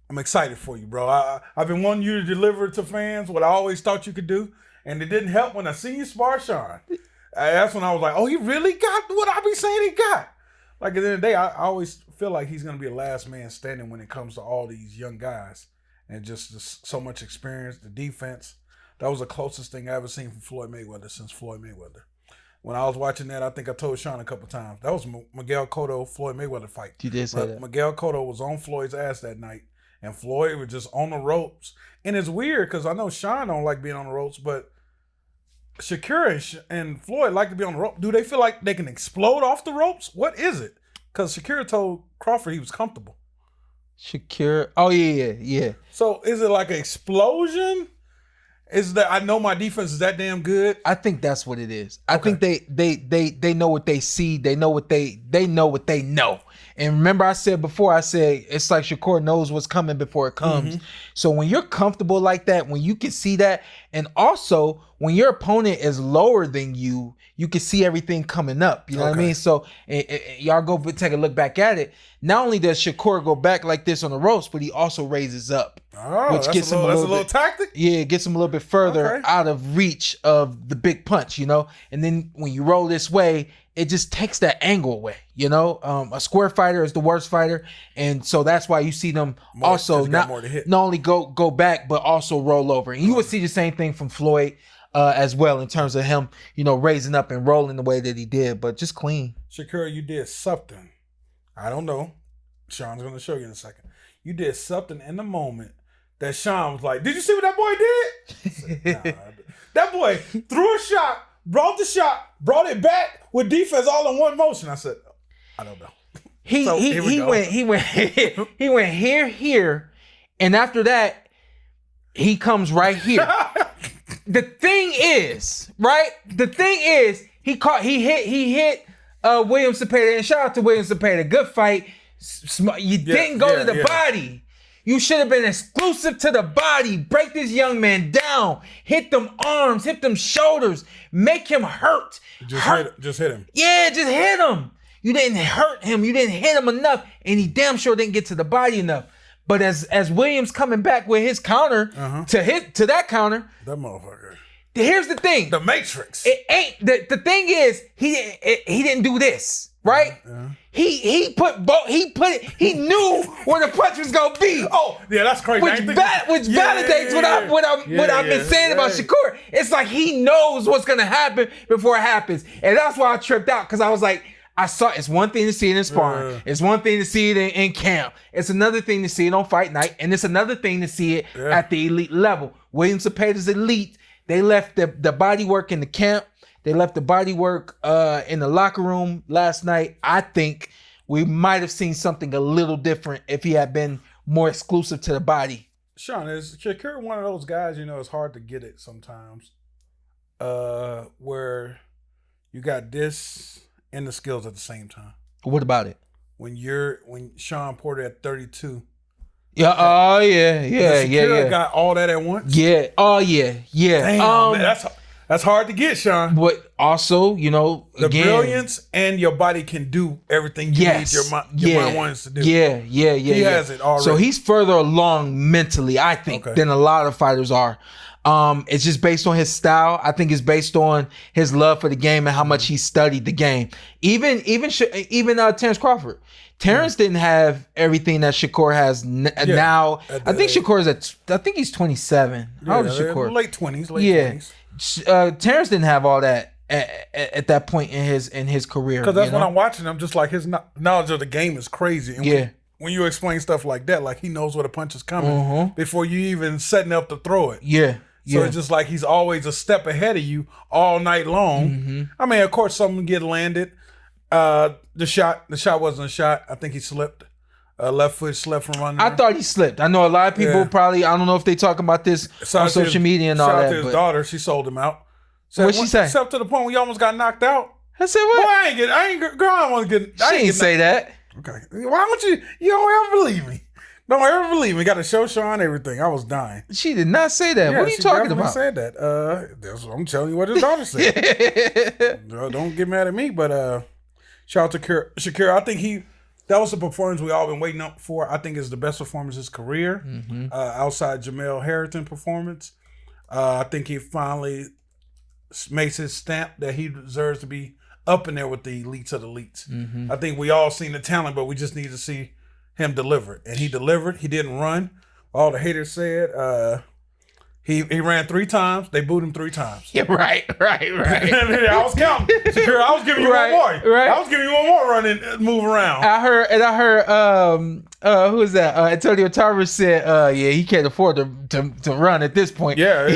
I'm excited for you, bro. I've been wanting you to deliver to fans what I always thought you could do, and it didn't help when I seen you spar Sean. That's when I was like, oh, he really got what I be saying he got. Like at the end of the day, I always feel like he's going to be a last man standing when it comes to all these young guys. And just so much experience, the defense. That was the closest thing I ever seen from Floyd Mayweather since Floyd Mayweather. When I was watching that, I think I told Sean a couple times. That was Miguel Cotto Floyd Mayweather fight. You did say that. Miguel Cotto was on Floyd's ass that night, and Floyd was just on the ropes. And it's weird because I know Sean don't like being on the ropes, but Shakur and Floyd like to be on the rope. Do they feel like they can explode off the ropes? What is it? Because Shakur told Crawford he was comfortable. Shakur. Oh yeah. So is it like an explosion? Is that I know my defense is that damn good? I think that's what it is. I think they know what they see. They know what they know. And remember I said before, it's like Shakur knows what's coming before it comes. Mm-hmm. So when you're comfortable like that, when you can see that, and also when your opponent is lower than you, you can see everything coming up. You know what I mean? So y'all go take a look back at it. Not only does Shakur go back like this on the ropes, but he also raises up. Oh, which gets him a little tactic? Yeah, it gets him a little bit further out of reach of the big punch, you know? And then when you roll this way, it just takes that angle away, you know? A square fighter is the worst fighter. And so that's why you see them also not only go back, but also roll over. And you would see the same thing from Floyd as well in terms of him, you know, raising up and rolling the way that he did, but just clean. Shakur, you did something. I don't know. Sean's going to show you in a second. You did something in the moment that Sean was like, did you see what that boy did? Nah, that boy threw a shot, brought it back with defense all in one motion. I said, I don't know. He went here, and after that, he comes right here. The thing is, he hit William Zepeda, and shout out to William Zepeda. Good fight. You didn't go to the body. You should have been exclusive to the body. Break this young man down. Hit them arms, hit them shoulders, make him hurt. Just hit him. Yeah, just hit him. You didn't hurt him. You didn't hit him enough, and he damn sure didn't get to the body enough. But as Williams coming back with his counter to that counter, that motherfucker. Here's the thing. The Matrix. It ain't the thing is he didn't do this, right? He knew where the punch was gonna be. Oh, yeah, that's crazy. Which validates what I've been saying about Shakur. It's like he knows what's gonna happen before it happens. And that's why I tripped out, because I was like, it's one thing to see it in sparring. It's one thing to see it in camp. It's another thing to see it on fight night. And it's another thing to see it at the elite level. William Zepeda's elite. They left the body work in the camp. They left the body work in the locker room last night. I think we might have seen something a little different if he had been more exclusive to the body. Sean, is Shakur one of those guys, it's hard to get it sometimes, where you got this and the skills at the same time? What about it? When Sean Porter at 32. Yeah. Oh yeah. Shakur got all that at once. Yeah. Oh yeah. Damn, man, that's hard to get, Sean. But also, the brilliance and your body can do everything you need your mind wants to do. Yeah. He has it already. So he's further along mentally, I think, than a lot of fighters are. It's just based on his style. I think it's based on his love for the game and how much he studied the game. Even Terrence Crawford. Terrence didn't have everything that Shakur has now. I think he's 27. How old is Shakur? Late 20s. Terrence didn't have all that at that point in his career. Because that's when I'm watching him, just like his knowledge of the game is crazy. And when you explain stuff like that, like he knows where the punch is coming before you even setting up to throw it. So it's just like he's always a step ahead of you all night long. I mean, of course, something get landed. The shot wasn't a shot. I think he slipped. Left foot slipped from under. I thought he slipped. I know a lot of people probably, I don't know if they talking about this on social media and all that. Shout out to his daughter. She sold him out. What'd she say? Except to the point where you almost got knocked out. I said, what? Boy, I want to get. She didn't say that. Okay. Why don't you don't ever believe me. Don't ever believe me. Got to show Sean everything. I was dying. She did not say that. What are you talking about? She said that. I'm telling you what his daughter said. Don't get mad at me, but shout out to Shakur. I think that was the performance we all been waiting up for. I think it's the best performance of his career, outside Jamel Harrington performance. I think he finally makes his stamp that he deserves to be up in there with the elites of the elites. I think we all seen the talent, but we just need to see him deliver it. And he delivered. He didn't run. All the haters said he ran 3 times. They booed him 3 times. Yeah, right. I was counting. Shakur, I was giving you one more. Right. I was giving you one more run and move around. I heard who is that? Antonio Tarver said, he can't afford to run at this point. Yeah,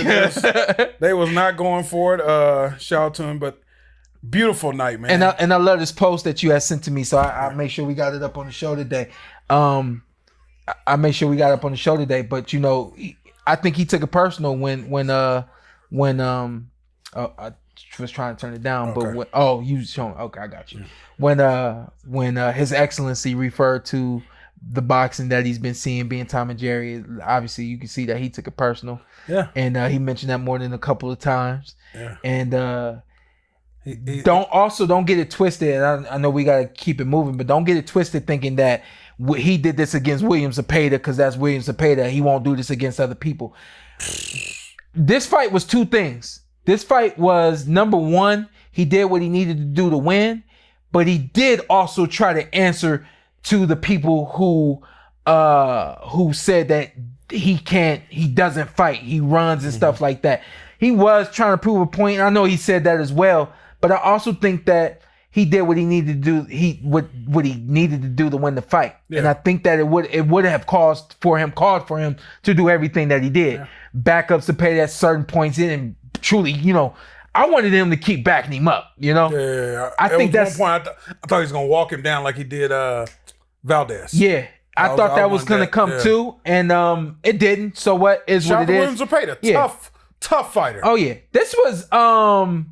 they was not going for it. Shout out to him, but beautiful night, man. And I love this post that you had sent to me, so I make sure we got it up on the show today. But I think he took it personal when I was trying to turn it down, but you showing, okay, I got you. When His Excellency referred to the boxing that he's been seeing being Tom and Jerry, obviously you can see that he took it personal. Yeah. And he mentioned that more than a couple of times. Yeah. And don't get it twisted. I know we got to keep it moving, but don't get it twisted thinking that he did this against William Zepeda because that's William Zepeda. He won't do this against other people. This fight was 2 things. This fight was, number 1, he did what he needed to do to win, but he did also try to answer to the people who said that he doesn't fight, he runs and stuff like that. He was trying to prove a point. I know he said that as well, but I also think that he did what he needed to do. What he needed to do to win the fight, and I think that it would have called for him to do everything that he did. Yeah. Back up Zepeda at certain points in, and truly, I wanted him to keep backing him up. Yeah, I think that's one point. I thought he was gonna walk him down like he did Valdez. Yeah. I thought that was gonna come too, and it didn't. So what is what it is? Zepeda, tough fighter. Oh yeah, this was A+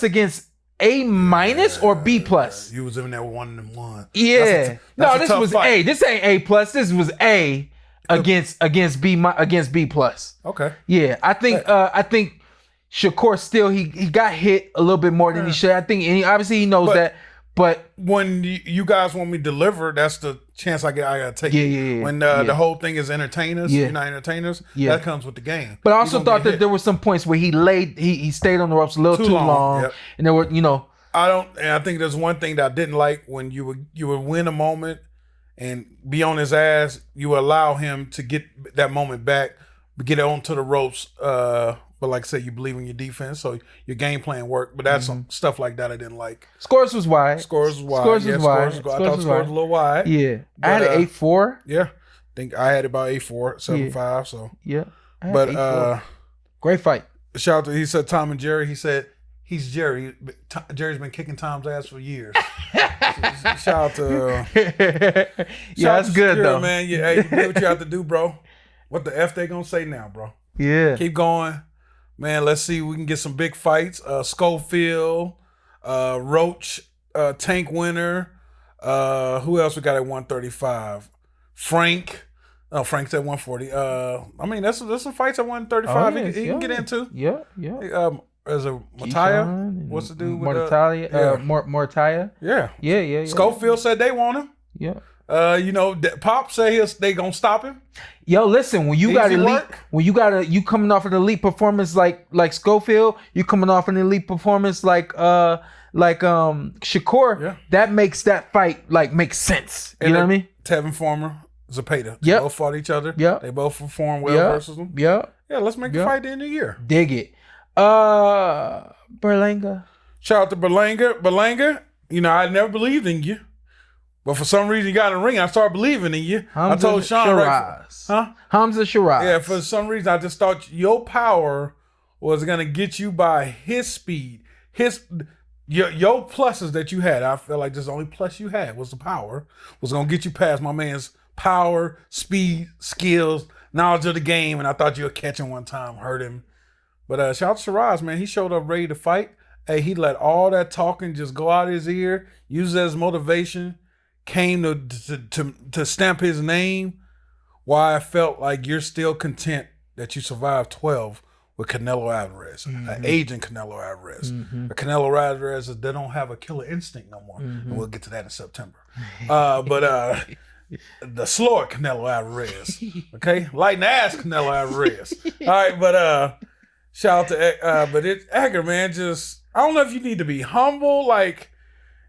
against A- or B+. You was in there with 1-1. Yeah, this was fight. A. This ain't A+. This was A against B B+. Okay. Yeah, I think Shakur still he got hit a little bit more than he should. I think, and obviously he knows that. But when you guys want me to deliver, that's the chance I gotta take. Yeah. When the whole thing is entertainers, you're not entertainers. Yeah. That comes with the game. But I also thought that there were some points where he stayed on the ropes a little too long. Yep. And there were, I think there's one thing that I didn't like when you would win a moment and be on his ass. You allow him to get that moment back, get onto the ropes. But like I said, you believe in your defense, so your game plan worked. But that's some stuff like that I didn't like. Scores was wide. Scores was wide. I thought scores was a little wide. Yeah. But, I had an 8-4. Yeah. I think I had about 8-4, 7-5. So yeah. But great fight. Shout out to, he said Tom and Jerry. He said he's Jerry. Jerry's been kicking Tom's ass for years. Shout out to that's good Jerry, though. Man. Yeah, hey, you do what you have to do, bro. What the F they gonna say now, bro? Yeah. Keep going. Man, let's see if we can get some big fights. Schofield, Roach, Tank Winner. Who else we got at 135? Frank. Oh, Frank's at 140. I mean, there's some fights at 135 he can get into. Yeah. As a Matias. What's the dude with Mortaya? Yeah. Schofield said they want him. Yeah. Pop say they gonna stop him. Yo, listen, when you got elite, you coming off an elite performance like Schofield, you coming off an elite performance like Shakur, that makes that fight make sense. You know what I mean? Tevin Former, Zepeda. They both fought each other. Yeah. They both performed well versus them. Yeah. Yeah, let's make the fight at the end of the year. Dig it. Berlanga. Shout out to Berlanga. Berlanga, I never believed in you. But for some reason, you got in the ring. I started believing in you. I told Sean, Hamzah Sheeraz. Yeah, for some reason, I just thought your power was gonna get you by his speed, your pluses that you had. I felt like just the only plus you had was the power. Was gonna get you past my man's power, speed, skills, knowledge of the game, and I thought you would catch him one time, hurt him. But shout out to Sheeraz, man. He showed up ready to fight. Hey, he let all that talking just go out of his ear, use it as motivation. Came to stamp his name. Why I felt like you're still content that you survived 12 with Canelo Alvarez, an aging Canelo Alvarez. The Canelo Alvarez, they don't have a killer instinct no more, and we'll get to that in September. But the slower Canelo Alvarez, okay, lighting ass Canelo Alvarez. All right, but shout out to but Edgar, man. Just I don't know if you need to be humble, like.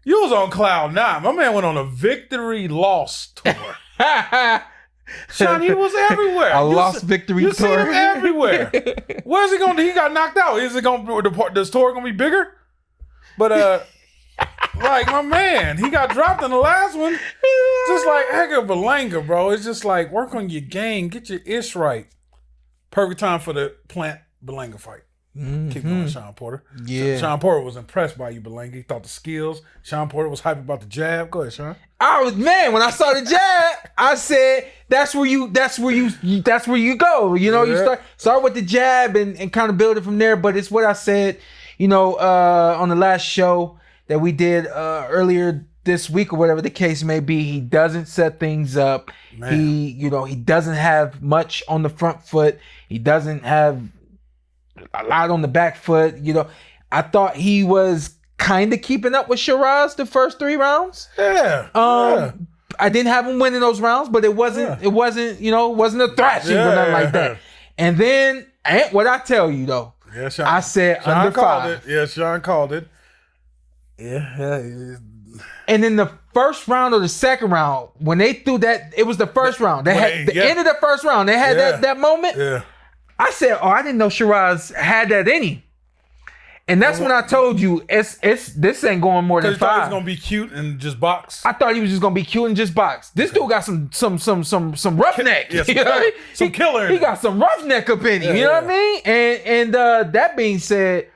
You was on cloud 9. My man went on a victory loss tour. Sean, he was everywhere. Victory tour. You see him everywhere. Where's he going to do? He got knocked out. Is it going to this tour going to be bigger? But my man, he got dropped in the last one. Just like Edgar Berlanga, bro. It's just like work on your game, get your ish right. Perfect time for the Plant Berlanga fight. Keep going, Sean Porter. Yeah. Sean Porter was impressed by you, Berlanga. He thought the skills. Sean Porter was hyped about the jab. Go ahead, Sean. When I saw the jab, I said that's where you go. You start with the jab and kind of build it from there. But it's what I said, on the last show that we did earlier this week or whatever the case may be. He doesn't set things up. Man. He doesn't have much on the front foot. He doesn't have a lot on the back foot. I thought he was kind of keeping up with Sheeraz the first 3 rounds. Yeah. I didn't have him winning those rounds, but it wasn't a thrashing or nothing like that. And then what I tell you though, Sean, I said Sean under called 5. It. Yeah, Sean called it. Yeah. And then the first round or the second round, when they threw that, it was the first round. They had the end of the first round. They had that moment. Yeah. I said, I didn't know Sheeraz had that in him. And that's when I told you it's this ain't going more than 5. He was gonna be cute and just box. I thought he was just gonna be cute and just box. This dude got some roughneck. Yeah, some killer. He got some roughneck up in him. You know what I mean? And that being said,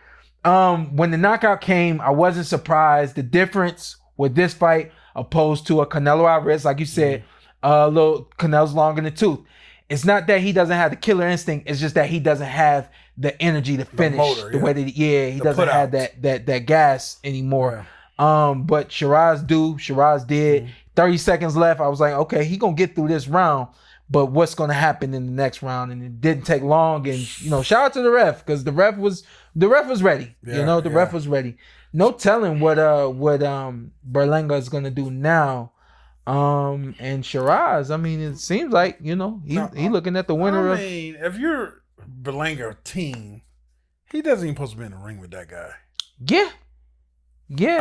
when the knockout came, I wasn't surprised. The difference with this fight opposed to a Canelo Alvarez, like you said, little Canelo's long in the tooth. It's not that he doesn't have the killer instinct. It's just that he doesn't have the energy to finish the way that he doesn't have that gas anymore. Yeah. But Sheeraz did. 30 seconds left. I was like, okay, he gonna get through this round, but what's gonna happen in the next round? And it didn't take long. And shout out to the ref, because the ref was ready. Yeah, the ref was ready. No telling what Berlanga is gonna do now. And Sheeraz, I mean, it seems like he looking at the winner. I mean, if you're Berlanga team, he doesn't even supposed to be in the ring with that guy. Yeah.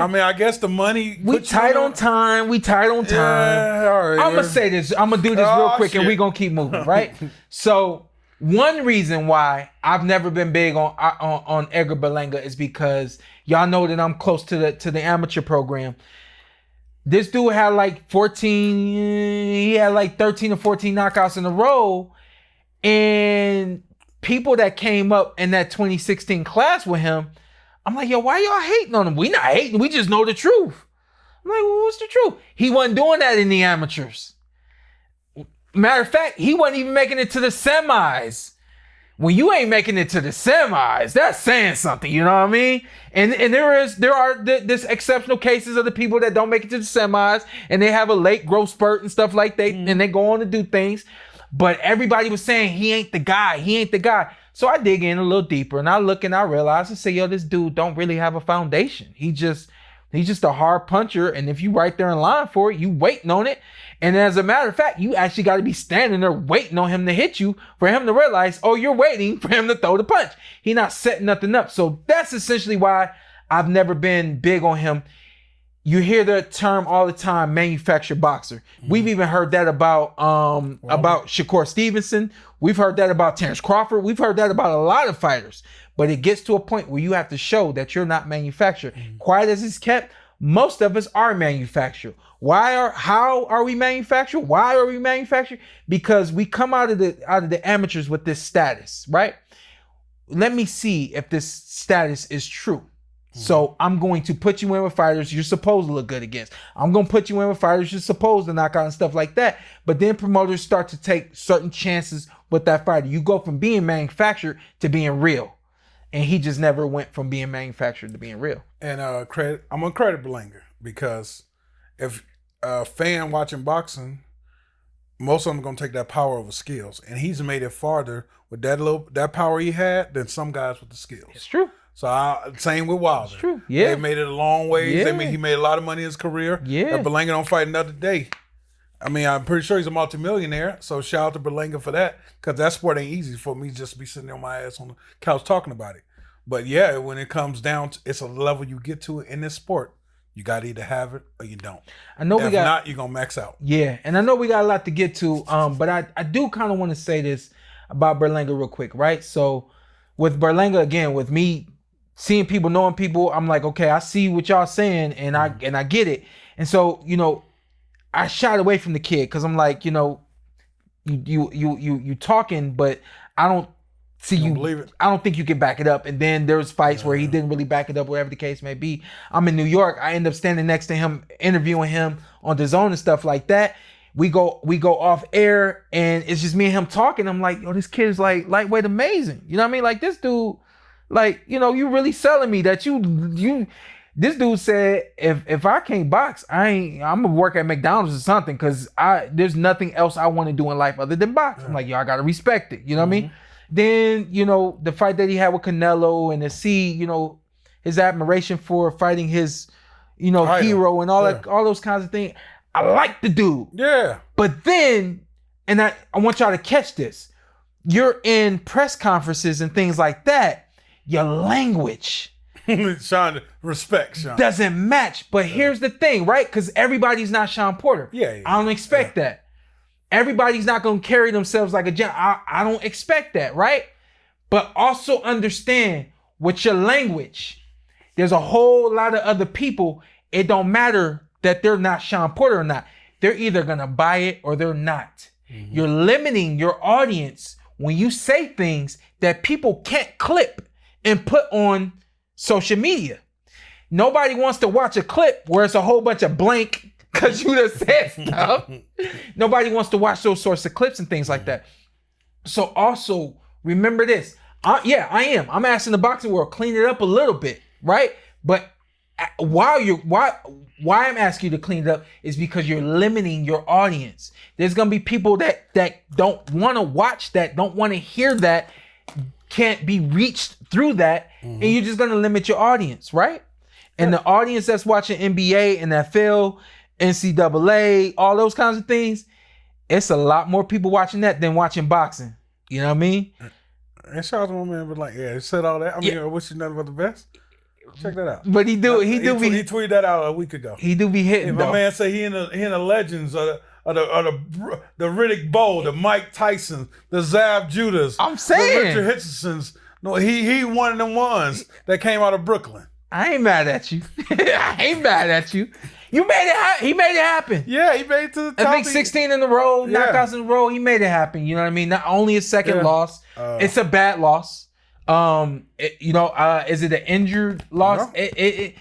I mean, I guess the money. We tight on time. Yeah, all right. I'm gonna say this. I'm gonna do this real quick, and we gonna keep moving, right? So one reason why I've never been big on Edgar Berlanga is because y'all know that I'm close to the amateur program. This dude had like 13 or 14 knockouts in a row. And people that came up in that 2016 class with him, I'm like, yo, why y'all hating on him? We not hating, we just know the truth. I'm like, well, what's the truth? He wasn't doing that in the amateurs. Matter of fact, he wasn't even making it to the semis. When you ain't making it to the semis, that's saying something, you know what I mean? And there are this exceptional cases of the people that don't make it to the semis, and they have a late growth spurt and stuff like that, and they go on to do things. But everybody was saying he ain't the guy. So I dig in a little deeper, and I look and I realize and say, yo, this dude don't really have a foundation. He's just a hard puncher, and if you right there in line for it, you waiting on it. And as a matter of fact, you actually got to be standing there waiting on him to hit you for him to realize, oh, you're waiting for him to throw the punch. He not setting nothing up. So that's essentially why I've never been big on him. You hear the term all the time, manufactured boxer. We've even heard that about Shakur Stevenson. We've heard that about Terrence Crawford. We've heard that about a lot of fighters. But it gets to a point where you have to show that you're not manufactured. Quiet as it's kept, most of us are manufactured. How are we manufactured? Why are we manufactured? Because we come out of the amateurs with this status, right? Let me see if this status is true. So I'm going to put you in with fighters you're supposed to look good against. I'm going to put you in with fighters you're supposed to knock out and stuff like that. But then promoters start to take certain chances with that fighter. You go from being manufactured to being real. And he just never went from being manufactured to being real. And I'm going to credit Berlanga, because if a fan watching boxing, most of them are going to take that power over skills. And he's made it farther with that power he had than some guys with the skills. It's true. So same with Wilder. It's true. Yeah. They made it a long way. Yeah. He made a lot of money in his career. Yeah. If Berlanga don't fight another day, I mean, I'm pretty sure he's a multimillionaire. So shout out to Berlanga for that, because that sport ain't easy for me just to be sitting on my ass on the couch talking about it. But yeah, when it comes down to, it's a level you get to in this sport. You got to either have it or you don't. I know if not, you're going to max out. Yeah, and I know we got a lot to get to, but I do kind of want to say this about Berlanga real quick, right? So with Berlanga, again, with me seeing people, knowing people, I'm like, okay, I see what y'all saying, and I get it. And so, I shied away from the kid because I'm like, you talking, but I don't see you believe it. I don't think you can back it up. And then there's fights where he didn't really back it up, whatever the case may be. I'm in New York. I end up standing next to him, interviewing him on DAZN and stuff like that. We go off air, and it's just me and him talking. I'm like, yo, this kid is like lightweight amazing. You know what I mean? Like, this dude, like, you really selling me that you. This dude said, if I can't box, I'm gonna work at McDonald's or something, because there's nothing else I want to do in life other than box. I'm like, yo, I gotta respect it. You know what I mean? Then, the fight that he had with Canelo, and to see, his admiration for fighting his, hero and all that, all those kinds of things. I like the dude. Yeah. But then, and I want y'all to catch this. You're in press conferences and things like that. Your language Sean, respect, Sean. doesn't match. But here's the thing, right? Because everybody's not Sean Porter. Yeah. I don't expect that. Everybody's not going to carry themselves like a general. I don't expect that, right? But also understand with your language, there's a whole lot of other people. It don't matter that they're not Shawn Porter or not. They're either going to buy it or they're not. Mm-hmm. You're limiting your audience when you say things that people can't clip and put on social media. Nobody wants to watch a clip where it's a whole bunch of blank because you just said stuff. Nobody wants to watch those sorts of clips and things like that. So also remember this. I am. I'm asking the boxing world, clean it up a little bit, right? But why I'm asking you to clean it up is because you're limiting your audience. There's gonna be people that don't want to watch that, don't want to hear that, can't be reached through that, and you're just gonna limit your audience, right? And the audience that's watching NBA, NFL, NCAA, all those kinds of things, it's a lot more people watching that than watching boxing. You know what I mean? And shout out to my man, but he said all that. I mean, I wish you nothing but the best. Check that out. But he tweeted that out a week ago. He do be hitting. And my man say he in the legends of the Riddick Bowe, the Mike Tyson, the Zav Judas. I'm saying the Richard Hitchensons. No, he one of them ones that came out of Brooklyn. I ain't mad at you. I ain't mad at you. You made it. He made it happen. Yeah, he made it to the top. I think 16 in a row, knockouts in a row. He made it happen. You know what I mean? Not only a second loss. It's a bad loss. Is it an injured loss? No.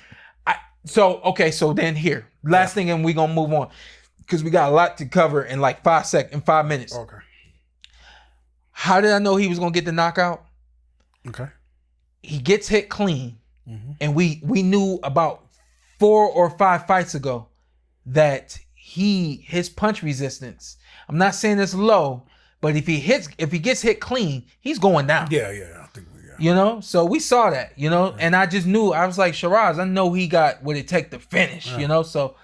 So then here, last thing, and we're gonna move on because we got a lot to cover in like 5 minutes. Okay. How did I know he was gonna get the knockout? Okay. He gets hit clean, and we knew about 4 or 5 fights ago that his punch resistance. I'm not saying it's low, but if he gets hit clean, he's going down. Yeah. I think so we saw that, and I just knew. I was like, Sheeraz, I know he got what it take to finish, so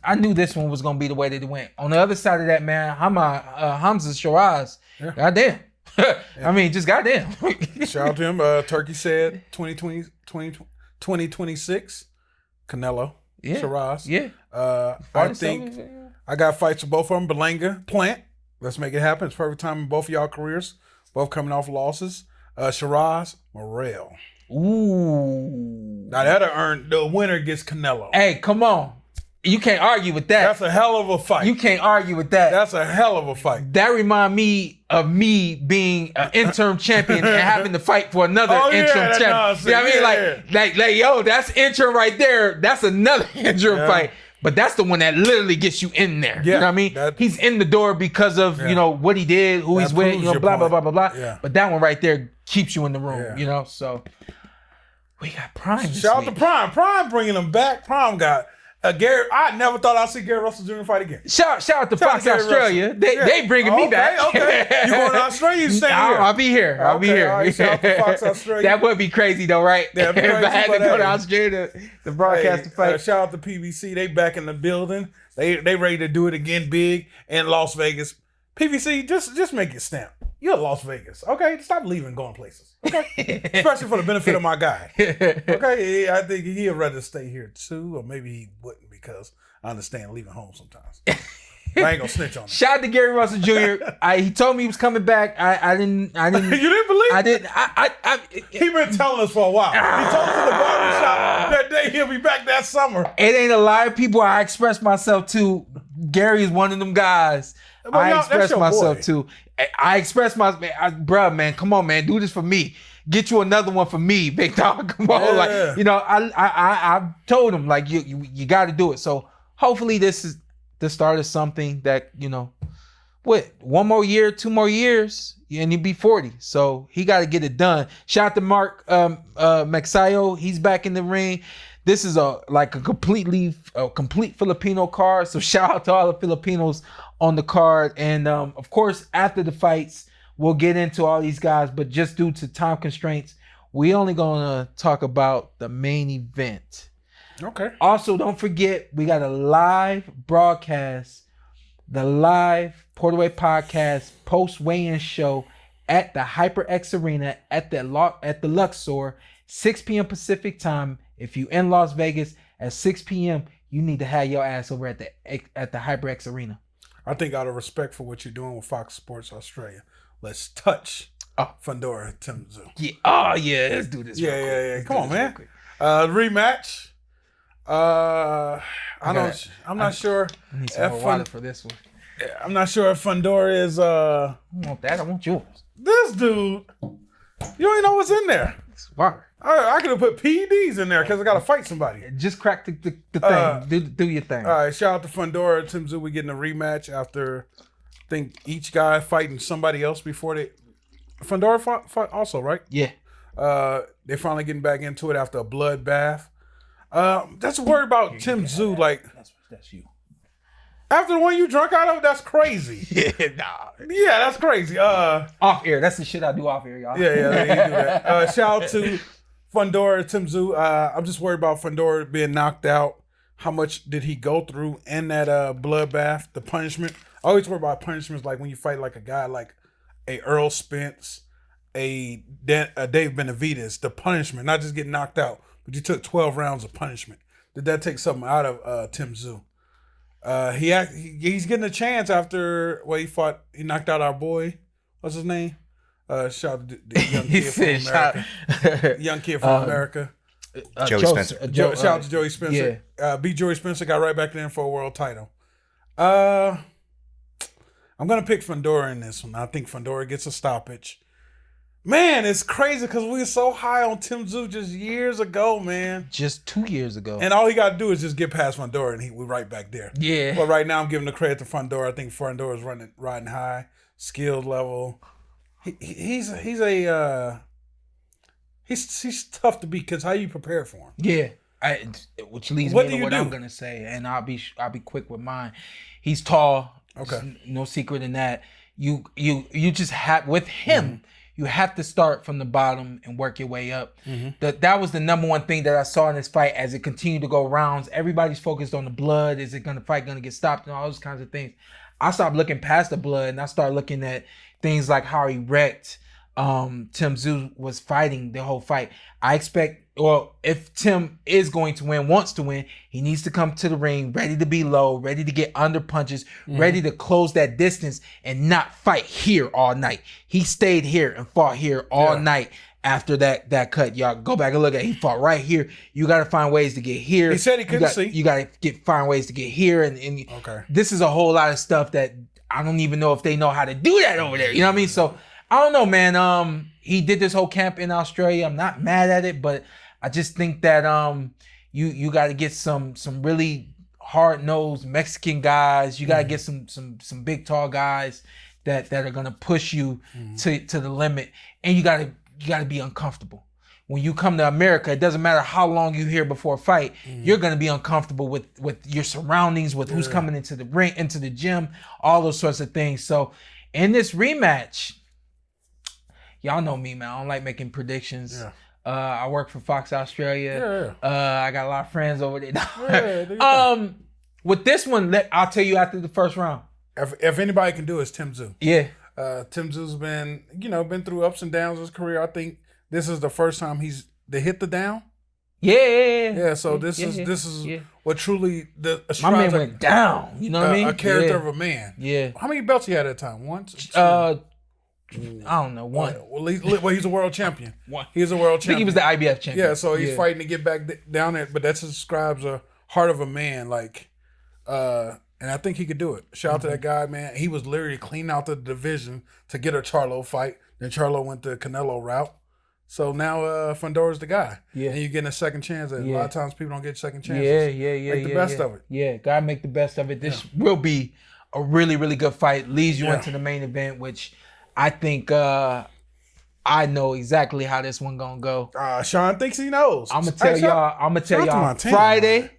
I knew this one was gonna be the way that it went. On the other side of that, man, Hamzah Sheeraz, goddamn. I mean, just goddamn. Shout out to him. Turkey said 2026, Canelo, Sheeraz. Yeah. I think I got fights for both of them. Berlanga, Plant. Let's make it happen. It's perfect time in both of y'all careers. Both coming off losses. Sheeraz, Morrell. Ooh. Now that'll earn the winner gets Canelo. Hey, come on. You can't argue with that. That's a hell of a fight. You can't argue with that. That's a hell of a fight. That remind me of me being an interim champion and having to fight for another interim champion. You know what I mean? Like, yo, that's interim right there. That's another interim fight. But that's the one that literally gets you in there. You know what I mean? He's in the door because of, what he did, who he's with, blah, blah, blah, blah, blah. Yeah. But that one right there keeps you in the room, so we got Prime. Shout out to Prime. Prime bringing him back. Prime got Gary. I never thought I'd see Gary Russell Jr. fight again. Shout out to Fox Australia. They bringing me back. Okay. You going to Australia? You staying here? I'll be here. I'll be here. Right, shout out to Fox Australia. That would be crazy though, right? Yeah, if I had to go to Australia to broadcast the fight. Shout out to PBC. They back in the building. They ready to do it again big in Las Vegas. PBC, just make it stamp. You're Las Vegas. Okay? Stop leaving, going places. Okay? Especially for the benefit of my guy. Okay? I think he'd rather stay here too, or maybe he wouldn't because I understand leaving home sometimes. I ain't gonna snitch on him. Shout out to Gary Russell Jr. He told me he was coming back. I didn't. You didn't believe? I didn't. He been telling us for a while. He told us in the barbershop that day he'll be back that summer. It ain't a lot of people I express myself to. Gary is one of them guys. Well, I express myself boy. to. I express bruh, man, come on, man, do this for me. Get you another one for me, big dog. Come on, I told him like you got to do it. So hopefully this is the start of something that 1 more year, 2 more years, and he'll be 40. So he got to get it done. Shout out to Mark Maxayo. He's back in the ring. This is a complete Filipino card. So shout out to all the Filipinos on the card. And of course, after the fights, we'll get into all these guys. But just due to time constraints, we only gonna talk about the main event. Okay. Also, don't forget, we got a live broadcast, the live PorterWay Podcast post weigh-in show at the HyperX Arena at the Luxor, 6 p.m. Pacific time. If you in Las Vegas at 6 p.m., you need to have your ass over at the HyperX Arena. I think out of respect for what you're doing with Fox Sports Australia, let's touch Fundora, Tszyu. Yeah. Oh yeah, let's do this. Yeah. Come on, man. Rematch. I'm not sure. I need some more water for this one. I'm not sure if Fundora is. I want that. I want yours. This dude. You don't even know what's in there. It's water. I could have put PEDs in there because I got to fight somebody. Just crack the thing. Do your thing. All right, shout out to Fundora, Tszyu. We getting a rematch after, I think, each guy fighting somebody else before they. Fundora fought also, right? Yeah. They're finally getting back into it after a bloodbath. That's a word about Tszyu. Like, that's you. After the one you drunk out of, that's crazy. Yeah, that's crazy. Off air. That's the shit I do off air, y'all. Yeah, you do that. Shout out to Fundora, Tszyu. I'm just worried about Fundora being knocked out. How much did he go through in that bloodbath? The punishment. I always worry about punishments, like when you fight like a guy like a Earl Spence, a Dave Benavidez. The punishment, not just getting knocked out, but you took 12 rounds of punishment. Did that take something out of Tszyu? He's getting a chance after he knocked out our boy. What's his name? Shout out to the young kid from America. Young kid from America. Joey Spencer. Shout out to Joey Spencer. Yeah. Beat Joey Spencer, got right back in for a world title. I'm gonna pick Fundora in this one. I think Fundora gets a stoppage. Man, it's crazy because we were so high on Tszyu just years ago, man. Just 2 years ago. And all he got to do is just get past Fundora, and we're right back there. Yeah. But right now, I'm giving the credit to Fundora. I think Fundora's riding high, skill level. He's tough to beat because how you prepare for him. Yeah. Which leads me to what I'm gonna say, and I'll be quick with mine. He's tall. Okay. No secret in that. You just have with him. Mm-hmm. You have to start from the bottom and work your way up. Mm-hmm. That was the number one thing that I saw in this fight as it continued to go rounds. everybody's focused on the blood. Is the fight going to get stopped and all those kinds of things. I stopped looking past the blood and I started looking at things like how erect Tszyu was fighting the whole fight. I expect, or if Tim is going to win, wants to win, he needs to come to the ring ready to be low, ready to get under punches, ready to close that distance and not fight here all night. He stayed here and fought here all night after that cut. Y'all go back and look at it. He fought right here. You got to find ways to get here. He said he couldn't see. You got to find ways to get here. And okay. This is a whole lot of stuff that I don't even know if they know how to do that over there. You know what I mean? So I don't know, man. He did this whole camp in Australia. I'm not mad at it, but I just think that you got to get some really hard-nosed Mexican guys. You got to get some big tall guys that are gonna push you to the limit, and you gotta be uncomfortable. When you come to America, it doesn't matter how long you're here before a fight, you're gonna be uncomfortable with your surroundings, with who's coming into the ring, into the gym, all those sorts of things. So in this rematch, y'all know me, man. I don't like making predictions. Yeah. I work for Fox Australia. I got a lot of friends over there. With this one, I'll tell you after the first round. If anybody can do it, it's Tszyu. Yeah. Tszyu's been through ups and downs in his career. I think this is the first time they hit the down. Yeah. So this is what truly my man went down. You know what I mean? A character of a man. Yeah. How many belts he had at that time? Once? I don't know. One. Well, he's a world champion. One. He's a world champion. I think he was the IBF champion. Yeah, so he's fighting to get back down there. But that describes a heart of a man. And I think he could do it. Shout out to that guy, man. He was literally cleaning out the division to get a Charlo fight. Then Charlo went the Canelo route. So now Fundora's the guy. Yeah. And you're getting a second chance. A lot of times people don't get second chances. Yeah. Make the best of it. Yeah, gotta make the best of it. This will be a really, really good fight. Leads you into the main event, which I think I know exactly how this one gonna go. Sean thinks he knows. I'm gonna tell y'all Friday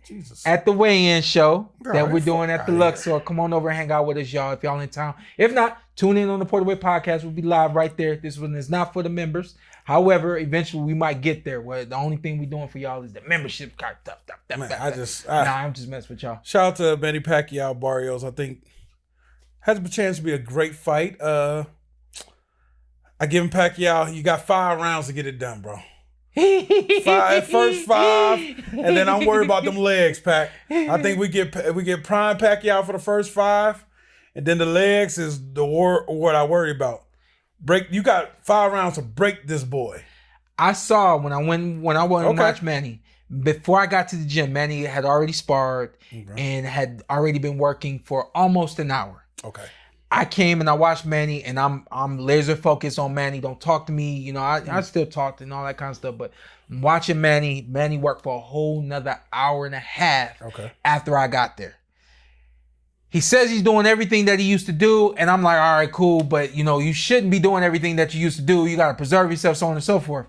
at the weigh-in show that we're doing at the Luxor. Come on over and hang out with us, y'all, if y'all in town. If not, tune in on the PorterWay Podcast. We'll be live right there. This one is not for the members. However, eventually we might get there where the only thing we're doing for y'all is the membership card. I'm just messing with y'all. Shout out to Manny Pacquiao-Barrios. I think has a chance to be a great fight. I give him Pacquiao. You got 5 rounds to get it done, bro. First 5, and then I'm worried about them legs, Pac. I think we get prime Pacquiao for the first 5, and then the legs is what I worry about. You got 5 rounds to break this boy. I saw when I went to watch Manny. Before I got to the gym, Manny had already sparred and had already been working for almost an hour. Okay. I came and I watched Manny, and I'm laser focused on Manny. Don't talk to me. You know, I still talked and all that kind of stuff, but I'm watching Manny work for a whole nother hour and a half after I got there. He says he's doing everything that he used to do, and I'm like, all right, cool, but you know, you shouldn't be doing everything that you used to do. You got to preserve yourself, so on and so forth.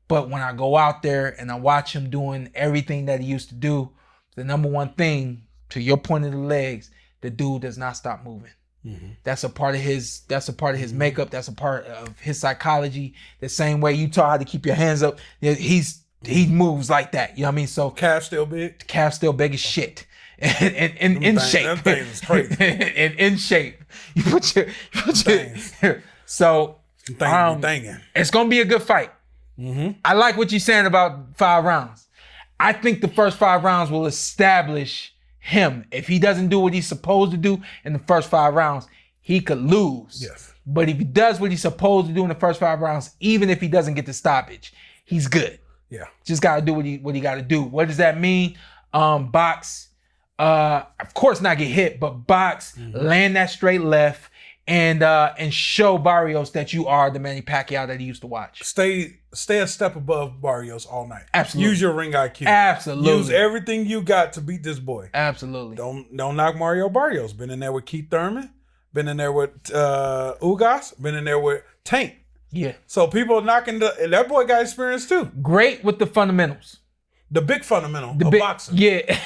But when I go out there and I watch him doing everything that he used to do, the number one thing, to your point of the legs, the dude does not stop moving. Mm-hmm. That's a part of his makeup. That's a part of his psychology. The same way you taught how to keep your hands up, he moves like that. You know what I mean? So calf still big. Calf still big as shit. And in shape. That thing is crazy. and in shape. You put your so it's gonna be a good fight. Mm-hmm. I like what you're saying about 5 rounds. I think the first 5 rounds will establish him. If he doesn't do what he's supposed to do in the first 5 rounds, he could lose. Yes. But if he does what he's supposed to do in the first 5 rounds, even if he doesn't get the stoppage, he's good. Yeah. Just gotta do what he gotta do. What does that mean? Box. Of course not get hit, but box, land that straight left, and show Barrios that you are the Manny Pacquiao that he used to watch. Stay a step above Barrios all night. Absolutely. Use your ring IQ. Absolutely. Use everything you got to beat this boy. Absolutely. Don't knock Mario Barrios. Been in there with Keith Thurman. Been in there with Ugas. Been in there with Tank. Yeah. So people are knocking that boy got experience too. Great with the fundamentals. The big fundamental of boxing. Yeah.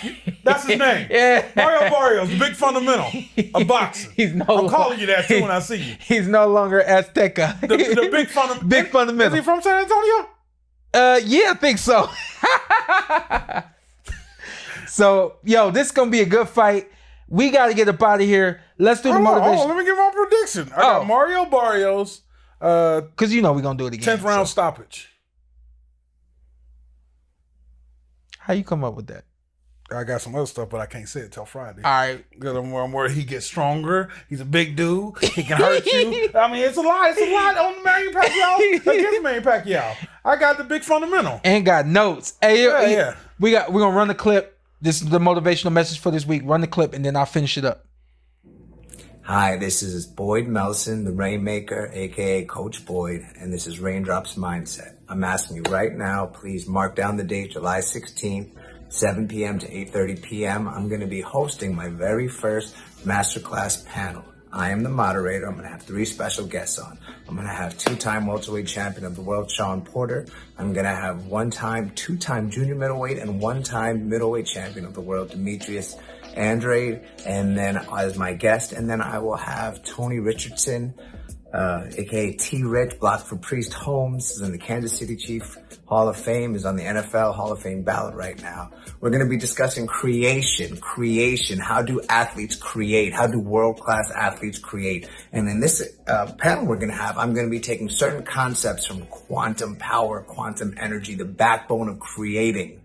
That's his name. Yeah. Mario Barrios, the big fundamental of boxing. I'm calling you that too when I see you. He's no longer Azteca. The big fundamental. Big fundamental. Is he from San Antonio? Yeah, I think so. So, yo, this is going to be a good fight. We got to get up out of here. Let's do the motivation. Let me give my prediction. I got Mario Barrios. Because you know we're going to do it again. 10th round stoppage. How you come up with that? I got some other stuff, but I can't say it till Friday. All right. Because I'm where he gets stronger. He's a big dude. He can hurt you. I mean, it's a lot. It's a lot on Manny Pacquiao against Manny Pacquiao. I got the big fundamental. And got notes. Hey, yeah. We're going to run the clip. This is the motivational message for this week. Run the clip, and then I'll finish it up. Hi, this is Boyd Melson, the Rainmaker, a.k.a. Coach Boyd, and this is Raindrops Mindset. I'm asking you right now, please mark down the date, July 16th, 7 p.m. to 8:30 p.m. I'm going to be hosting my very first masterclass panel. I am the moderator. I'm going to have 3 special guests on. I'm going to have 2-time welterweight champion of the world, Shawn Porter. I'm going to have 2-time junior middleweight, and 1-time middleweight champion of the world, Demetrius Andrade, and then as my guest, and then I will have Tony Richardson, aka T-Rich, blocked for Priest Holmes, is in the Kansas City Chief Hall of Fame, is on the NFL Hall of Fame ballot right now. We're going to be discussing creation. How do athletes create? How do world-class athletes create? And in this panel we're going to have, I'm going to be taking certain concepts from quantum power, quantum energy, the backbone of creating.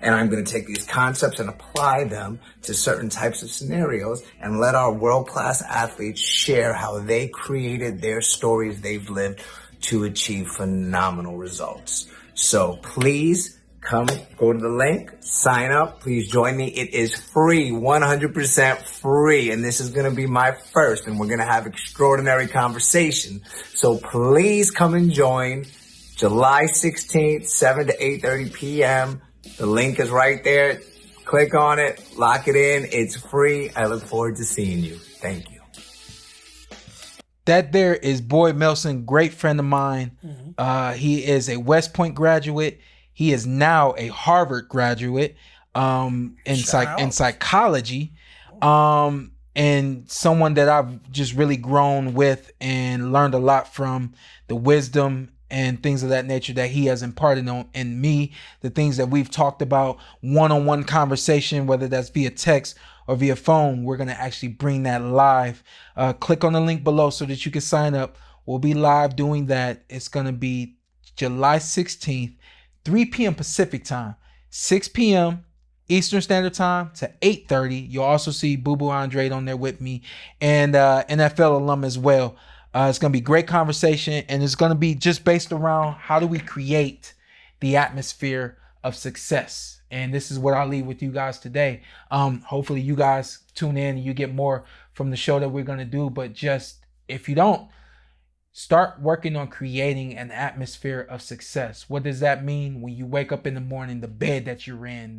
And I'm going to take these concepts and apply them to certain types of scenarios and let our world-class athletes share how they created their stories they've lived to achieve phenomenal results. So please come, go to the link, sign up. Please join me. It is free, 100% free. And this is going to be my first, and we're going to have extraordinary conversation. So please come and join July 16th, 7 to 8:30 p.m. The link is right there. Click on it, lock it in. It's free. I look forward to seeing you. Thank you. That there is Boyd Melson, great friend of mine. He is a West Point graduate. He is now a Harvard graduate in psychology. And someone that I've just really grown with and learned a lot from, the wisdom and things of that nature that he has imparted in me, the things that we've talked about, one-on-one conversation, whether that's via text or via phone. We're going to actually bring that live. Click on the link below so that you can sign up. We'll be live doing that. It's going to be July 16th, 3 p.m. Pacific time, 6 p.m. Eastern Standard Time to 8:30. You'll also see Boo Boo Andrade on there with me, and NFL alum as well. It's going to be great conversation, and it's going to be just based around how do we create the atmosphere of success. And this is what I'll leave with you guys today. Hopefully you guys tune in and you get more from the show that we're going to do. But just if you don't, start working on creating an atmosphere of success. What does that mean? When you wake up in the morning, the bed that you're in,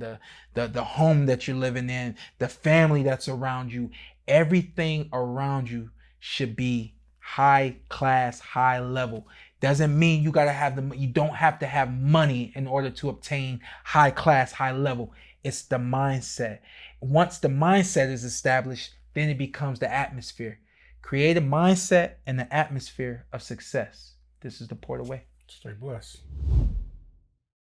the home that you're living in, the family that's around you, everything around you should be high class, high level. Doesn't mean you gotta have you don't have to have money in order to obtain high class, high level. It's the mindset. Once the mindset is established, then it becomes the atmosphere. Create a mindset and the atmosphere of success. This is the PorterWay. Stay blessed.